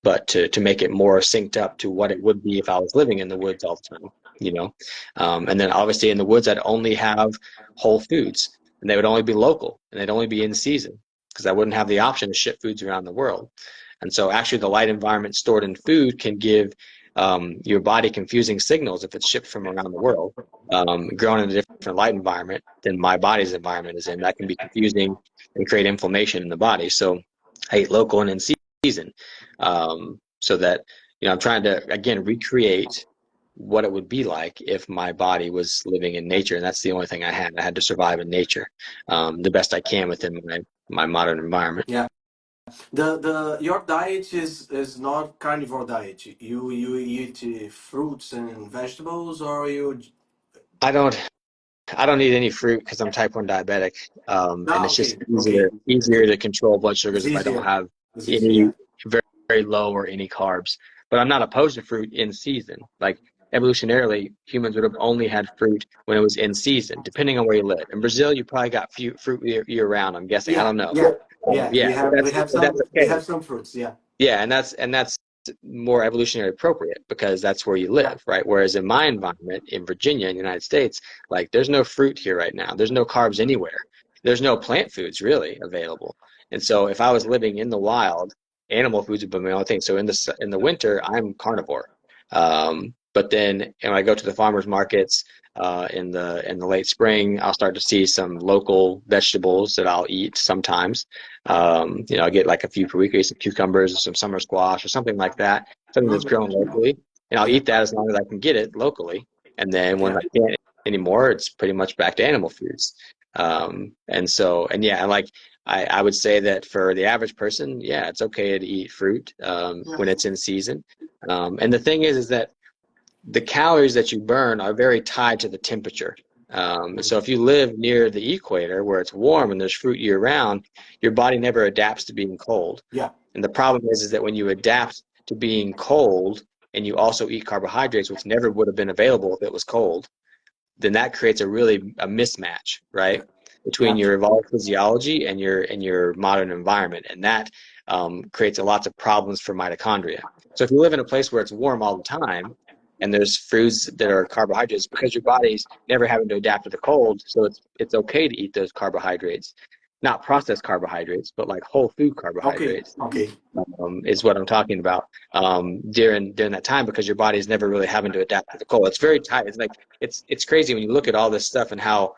But to make it more synced up to what it would be if I was living in the woods all the time, you know. And then obviously in the woods, I'd only have whole foods, and they would only be local, and they'd only be in season, because I wouldn't have the option to ship foods around the world. And so actually the light environment stored in food can give your body confusing signals if it's shipped from around the world, grown in a different light environment than my body's environment is in. That can be confusing and create inflammation in the body. So I eat local and in season, so that, you know, I'm trying to, again, recreate what it would be like if my body was living in nature. And that's the only thing I had. I had to survive in nature the best I can within my modern environment. Yeah. Your diet is not carnivore diet. You eat fruits and vegetables, or you? I don't eat any fruit because I'm type 1 diabetic, and it's just Okay, okay. easier to control blood sugars It's if I don't easier. have It's easier. any Yeah. very, very low or any carbs. But I'm not opposed to fruit in season. Like evolutionarily, humans would have only had fruit when it was in season, depending on where you live. In Brazil, you probably got fruit year round. I'm guessing. I Yeah. don't know. Yeah. Yeah. Yeah, but that's We okay. have some fruits. Yeah. Yeah, and that's more evolutionary appropriate because that's where you live, right? Whereas in my environment in Virginia, in the United States, like there's no fruit here right now. There's no carbs anywhere. There's no plant foods really available. And so if I was living in the wild, animal foods would be my only thing. So in the winter, I'm carnivore. But then when I go to the farmers markets in the late spring, I'll start to see some local vegetables that I'll eat sometimes. You know, I get like a few per week, some cucumbers or some summer squash or something like that, something that's grown locally, and I'll eat that as long as I can get it locally. And then when I can't anymore, it's pretty much back to animal foods. And yeah, like I would say that for the average person, yeah, it's okay to eat fruit when it's in season. And the thing is that the calories that you burn are very tied to the temperature. And so if you live near the equator where it's warm and there's fruit year round, your body never adapts to being cold. Yeah. And the problem is that when you adapt to being cold and you also eat carbohydrates, which never would have been available if it was cold, then that creates a mismatch, right? Between your evolved physiology and your modern environment. And that creates lots of problems for mitochondria. So if you live in a place where it's warm all the time, and there's foods that are carbohydrates because your body's never having to adapt to the cold, so it's okay to eat those carbohydrates, not processed carbohydrates, but like whole food carbohydrates. Okay. Is what I'm talking about during that time, because your body's never really having to adapt to the cold. It's very tight. It's like it's crazy when you look at all this stuff and how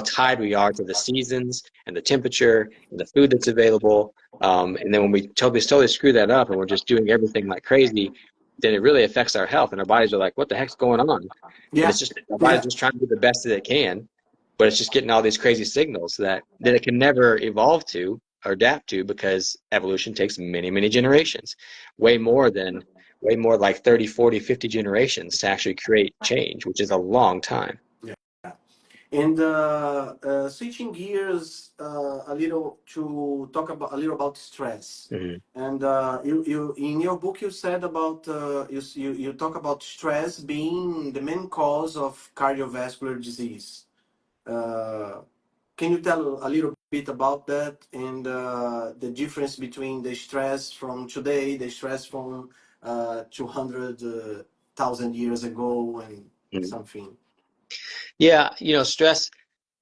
tied we are to the seasons and the temperature and the food that's available. And then when we totally screw that up and we're just doing everything like crazy, then it really affects our health, and our bodies are like, what the heck's going on? And Yeah, it's just our body's just trying to do the best that it can, but it's just getting all these crazy signals that it can never evolve to or adapt to, because evolution takes many, many generations, way more like 30, 40, 50 generations to actually create change, which is a long time. And switching gears a little to talk about a little about stress. Mm-hmm. And you in your book you said about you talk about stress being the main cause of cardiovascular disease. Uh, can you tell a little bit about that and the difference between the stress from today, the stress from 200,000 years ago, and Mm-hmm. something? Yeah, stress,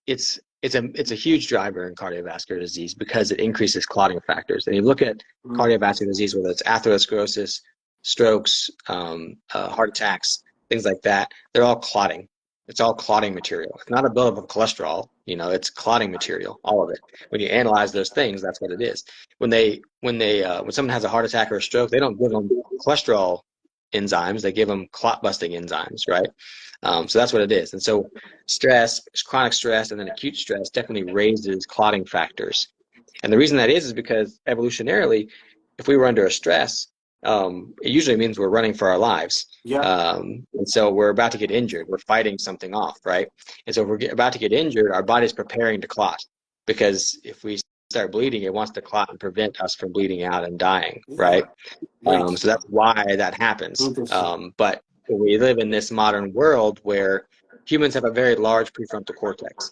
it's a huge driver in cardiovascular disease because it increases clotting factors. And you look at cardiovascular disease, whether it's atherosclerosis, strokes, heart attacks, things like that, they're all clotting. It's all clotting material. It's not a buildup of cholesterol, it's clotting material, all of it. When you analyze those things, that's what it is. When someone has a heart attack or a stroke, they don't give them cholesterol enzymes, they give them clot busting enzymes, right? So that's what it is. And so stress, chronic stress, and then acute stress definitely raises clotting factors. And the reason that is because evolutionarily, if we were under a stress, it usually means we're running for our lives. Yeah. And so we're about to get injured. We're fighting something off, right? And so if we're about to get injured, our body's preparing to clot, because if we start bleeding, it wants to clot and prevent us from bleeding out and dying, right? So that's why that happens. But we live in this modern world where humans have a very large prefrontal cortex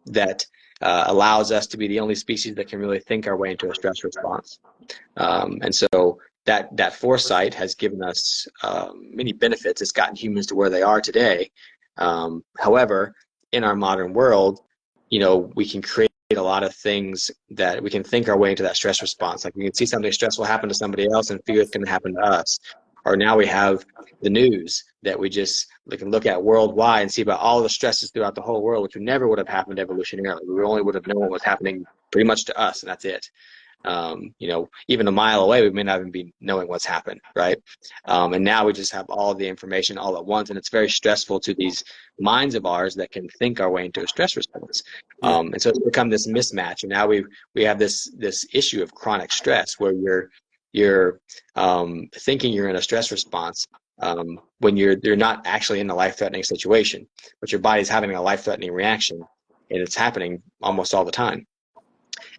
that allows us to be the only species that can really think our way into a stress response. And so that foresight has given us many benefits. It's gotten humans to where they are today. However, in our modern world, we can create a lot of things that we can think our way into that stress response. Like we can see something stressful happen to somebody else and figure it's going to happen to us. Or now we have the news that we can look at worldwide and see about all the stresses throughout the whole world, which never would have happened evolutionarily. We only would have known what was happening pretty much to us, and that's it. Even a mile away, we may not even be knowing what's happened, right? And now we just have all of the information all at once, and it's very stressful to these minds of ours that can think our way into a stress response. And so it's become this mismatch, and now we have this issue of chronic stress where you're thinking you're in a stress response when you're not actually in a life-threatening situation, but your body's having a life-threatening reaction, and it's happening almost all the time.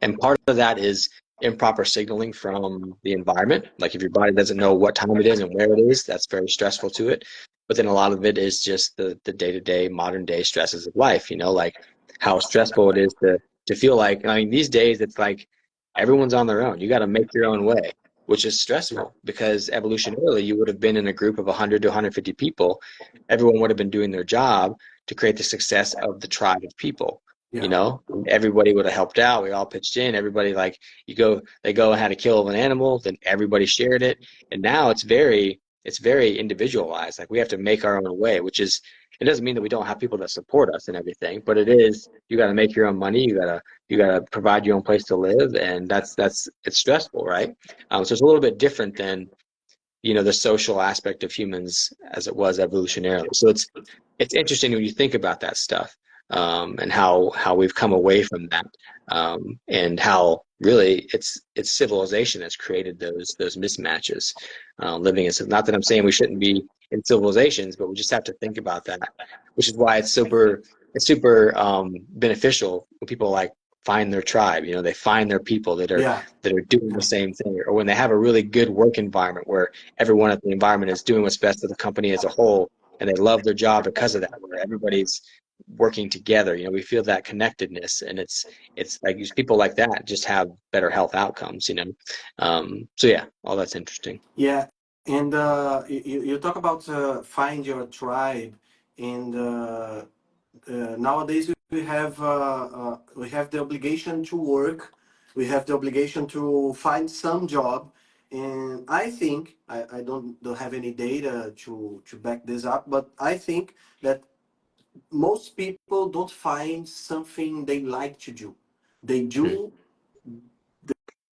And part of that is improper signaling from the environment. Like if your body doesn't know what time it is and where it is, that's very stressful to it. But then a lot of it is just the day-to-day, modern-day stresses of life, like how stressful it is to feel like, these days it's like everyone's on their own. You got to make your own way, which is stressful because evolutionarily you would have been in a group of 100 to 150 people. Everyone would have been doing their job to create the success of the tribe of people. Everybody would have helped out. We all pitched in. Everybody, they go and had a kill of an animal, then everybody shared it. And now it's very individualized. Like we have to make our own way, it doesn't mean that we don't have people that support us and everything, but it is, you got to make your own money. You gotta provide your own place to live. And it's stressful, right? So it's a little bit different than, the social aspect of humans as it was evolutionarily. So it's interesting when you think about that stuff. And how we've come away from that, and how really it's civilization that's created those mismatches. Living in, not that I'm saying we shouldn't be in civilizations, but we just have to think about that, which is why it's super beneficial when people find their tribe. They find their people that are doing the same thing, or when they have a really good work environment where everyone at the environment is doing what's best for the company as a whole, and they love their job because of that, where everybody's working together. We feel that connectedness, and it's like people like that just have better health outcomes. So yeah, all that's interesting. And you talk about find your tribe, and nowadays we have the obligation to work, we have the obligation to find some job, and I think I don't have any data to back this up, but I think that most people don't find something they like to do. They do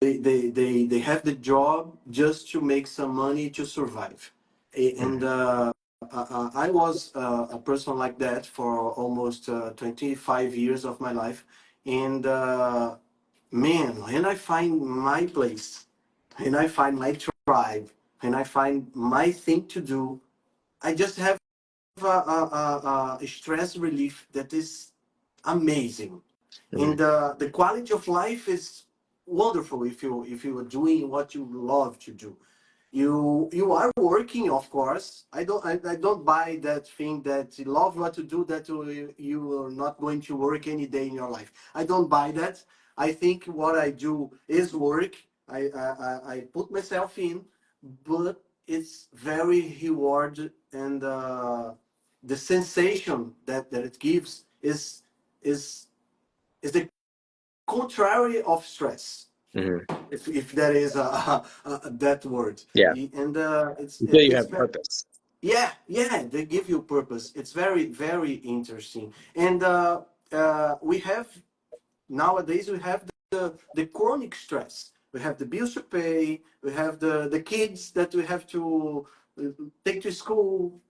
they have the job just to make some money to survive. And I was a person like that for almost 25 years of my life. And man, when I find my place, when I find my tribe, when I find my thing to do, I just have a stress relief that is amazing. And the quality of life is wonderful if you are doing what you love to do. You are working, of course. I don't buy that thing that you love what to do, that you are not going to work any day in your life. I don't buy that. I think what I do is work. I put myself in, but it's very reward, and the sensation that it gives is is the contrary of stress, if that is that word. Yeah. And Until you it's have very, purpose. yeah, they give you purpose. It's very interesting. And we have nowadays, we have the chronic stress. We have the bills to pay. We have the kids that we have to take to school,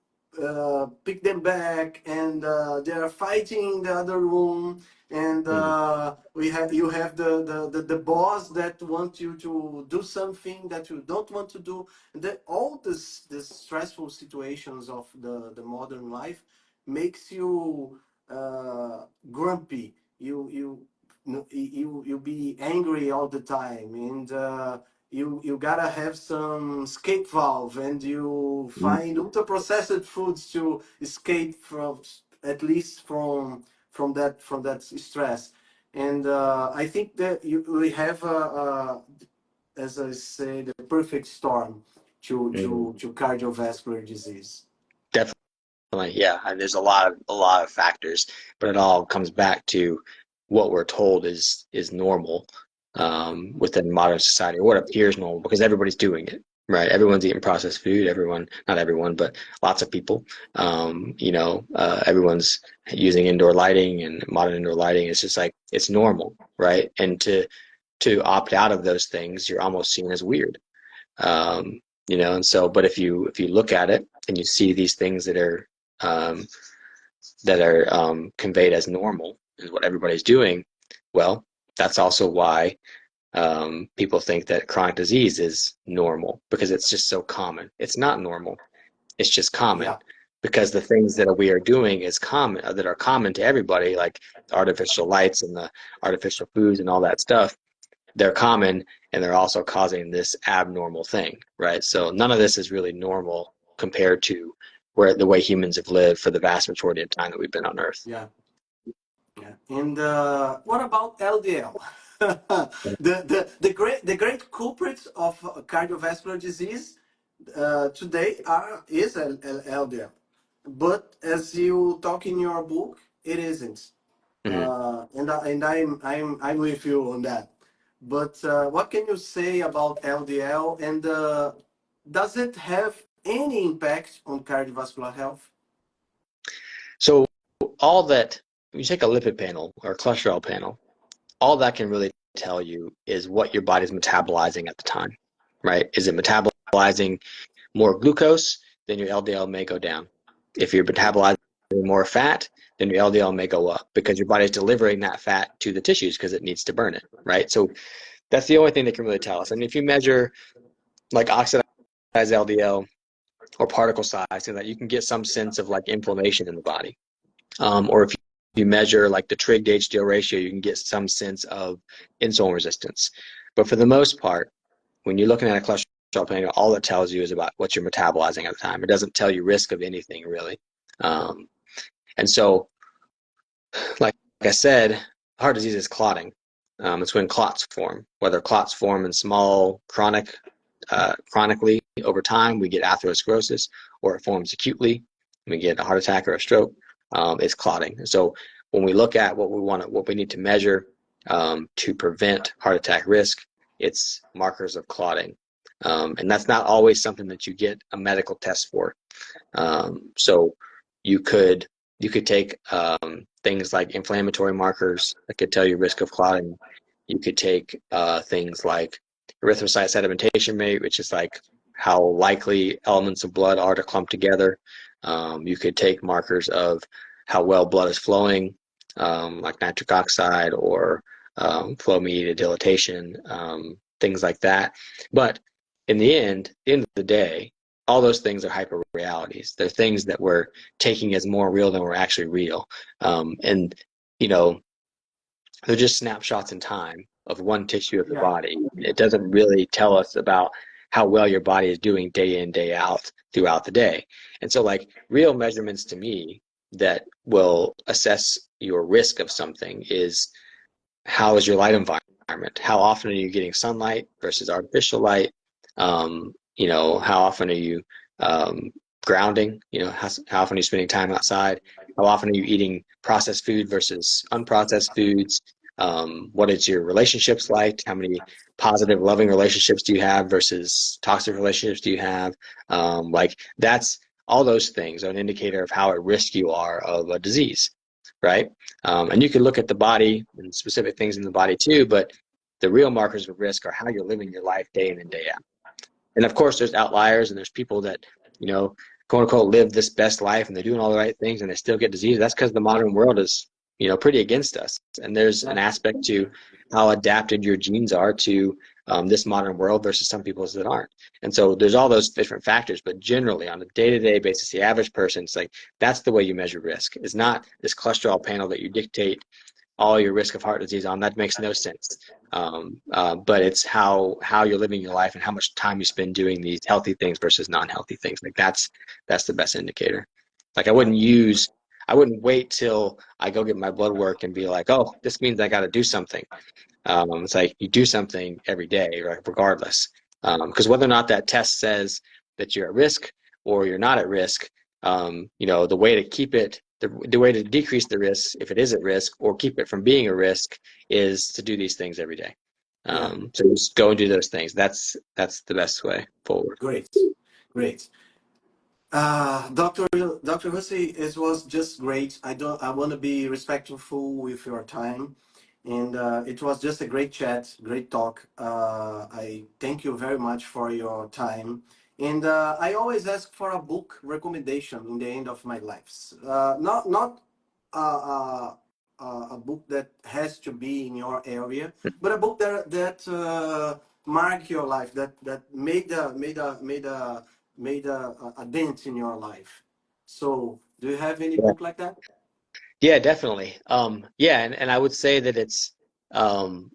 pick them back, and they are fighting in the other room. And you have the boss that wants you to do something that you don't want to do. And all this stressful situations of the modern life makes you grumpy. You be angry all the time, and you gotta have some escape valve, and you find ultra processed foods to escape from, at least from that stress. And I think that we have as I say, the perfect storm to cardiovascular disease. Definitely, yeah. And there's a lot of factors, but it all comes back to what we're told is normal within modern society, or what appears normal, because everybody's doing it, right? Everyone's eating processed food. Everyone, not everyone, but lots of people. Everyone's using indoor lighting and modern indoor lighting. It's just like it's normal, right? And to opt out of those things, you're almost seen as weird. And so, but if you look at it and you see these things um, that are conveyed as normal is what everybody's doing, well, that's also why people think that chronic disease is normal, because it's just so common. It's not normal. It's just common, Yeah, because the things that we are doing is common, that are common to everybody, like the artificial lights and the artificial foods and all that stuff. They're common, and they're also causing this abnormal thing, right? So none of this is really normal compared to where the way humans have lived for the vast majority of time that we've been on Earth. yeah. Yeah. And what about LDL? The great culprits of cardiovascular disease today is LDL. But as you talk in your book, it isn't. Mhm. I'm with you on that. But what can you say about LDL, and does it have any impact on cardiovascular health? So all that, when you take a lipid panel or a cholesterol panel, all that can really tell you is what your body's metabolizing at the time, right? Is it metabolizing more glucose? Then your LDL may go down. If you're metabolizing more fat, then your LDL may go up, because your body's delivering that fat to the tissues because it needs to burn it, right? So that's the only thing that can really tell us. And if you measure like oxidized LDL or particle size, so that you can get some sense of like inflammation in the body. Or if you measure like the trig to HDL ratio, you can get some sense of insulin resistance. But for the most part, when you're looking at a cholesterol panel, all it tells you is about what you're metabolizing at the time. It doesn't tell you risk of anything really. Um, and so, like I said, heart disease is clotting. It's when clots form. Whether clots form in small, chronically over time, we get atherosclerosis, or it forms acutely, we get a heart attack or a stroke. It's clotting. So when we look at what we need to measure to prevent heart attack risk, it's markers of clotting, and that's not always something that you get a medical test for. So you could take things like inflammatory markers that could tell you risk of clotting. You could take things like erythrocyte sedimentation rate, which is like how likely elements of blood are to clump together. You could take markers of how well blood is flowing, like nitric oxide or flow-mediated dilatation, things like that. But in the end of the day, all those things are hyper realities. They're things that we're taking as more real than we're actually real. And, you know, they're just snapshots in time of one tissue of the Yeah. body. It doesn't really tell us about how well your body is doing day in, day out throughout the day. And so, like, real measurements to me that will assess your risk of something is, how is your light environment? How often are you getting sunlight versus artificial light? You know, how often are you grounding? You know, how often are you spending time outside? How often are you eating processed food versus unprocessed foods? What is your relationships like? How many positive, loving relationships do you have versus toxic relationships do you have? Like, that's all those things are an indicator of how at risk you are of a disease, right? And you can look at the body and specific things in the body too, but the real markers of risk are how you're living your life day in and day out. And of course, there's outliers and there's people that, you know, quote unquote, live this best life and they're doing all the right things and they still get disease. That's because the modern world is, you know, pretty against us. And there's an aspect to how adapted your genes are to this modern world versus some people's that aren't. And so there's all those different factors, but generally on a day-to-day basis, the average person, it's like, that's the way you measure risk. It's not this cholesterol panel that you dictate all your risk of heart disease on. That makes no sense. But it's how you're living your life and how much time you spend doing these healthy things versus non-healthy things. Like, that's the best indicator. Like, I wouldn't wait till I go get my blood work and be like, oh, this means I got to do something. It's like, you do something every day, right, regardless. Because whether or not that test says that you're at risk or you're not at risk, you know, the way to keep it, the way to decrease the risk, if it is at risk, or keep it from being a risk, is to do these things every day. Yeah. So just go and do those things. That's the best way forward. Great. Great. Dr. Hussey, it was just great. I want to be respectful with your time, and it was just a great chat, great talk. I thank you very much for your time, and I always ask for a book recommendation in the end of my lives. Not a book that has to be in your area, but a book that mark your life, that made a dent in your life. So, do you have any Yeah, book like that? yeah, definitely. Yeah, and I would say that it's um,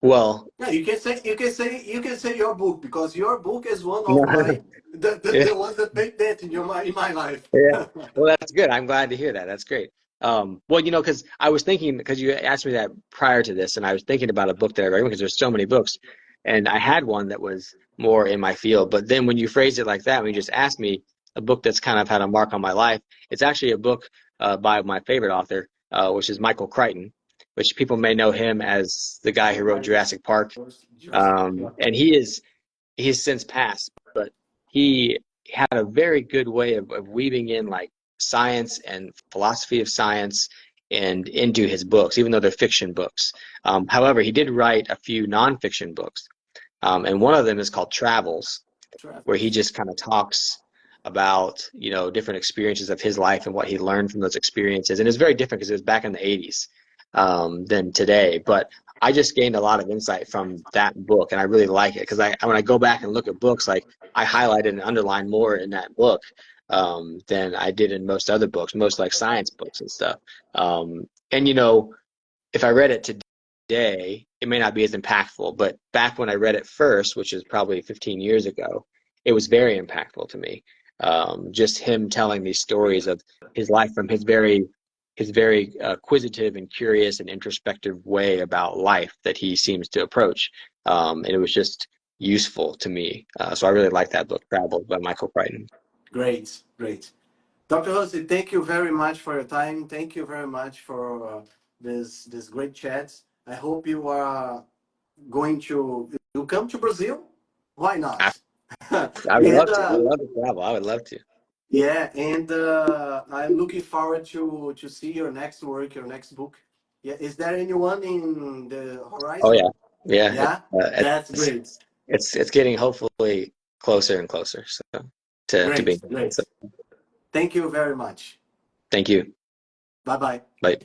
well, Yeah, you can say your book because your book is one of my yeah. the ones that made dent in my life. Yeah. Well, that's good. I'm glad to hear that. That's great. Well, you know, because I was thinking, because you asked me that prior to this, and I was thinking about a book that I recommend because there's so many books, and I had one that was more in my field. But then when you phrased it like that, when you just asked me a book that's kind of had a mark on my life, it's actually a book by my favorite author, which is Michael Crichton, which people may know him as the guy who wrote Jurassic Park. Yeah. And he's since passed, but he had a very good way of weaving in like science and philosophy of science and into his books, even though they're fiction books. However, he did write a few nonfiction books, and one of them is called Travels, where he Travels. just kind of talks about, you know, different experiences of his life and what he learned from those experiences. And it's very different because it was back in the 80s than today. But I just gained a lot of insight from that book, and I really like it because when I go back and look at books, like, I highlighted and underlined more in that book than I did in most other books, most like science books and stuff. And you know, if I read it today, it may not be as impactful, but back when I read it first, which is probably 15 years ago, it was very impactful to me. Just him telling these stories of his life from his very acquisitive and curious and introspective way about life that he seems to approach. And it was just useful to me. So I really like that book, Travel by Michael Crichton. Great, great. Dr. Jose, thank you very much for your time. Thank you very much for this great chat. I hope you are going to you come to Brazil. Why I, not? I would and love to. I would love to travel. I would love to. yeah, and I'm looking forward to see your next work, your next book. Yeah. Is there anyone in the Oh horizon? yeah, yeah. Yeah, that's great. It's getting hopefully closer and closer. So to Great, being. So great. Thank you very much. thank you. Bye bye. Bye.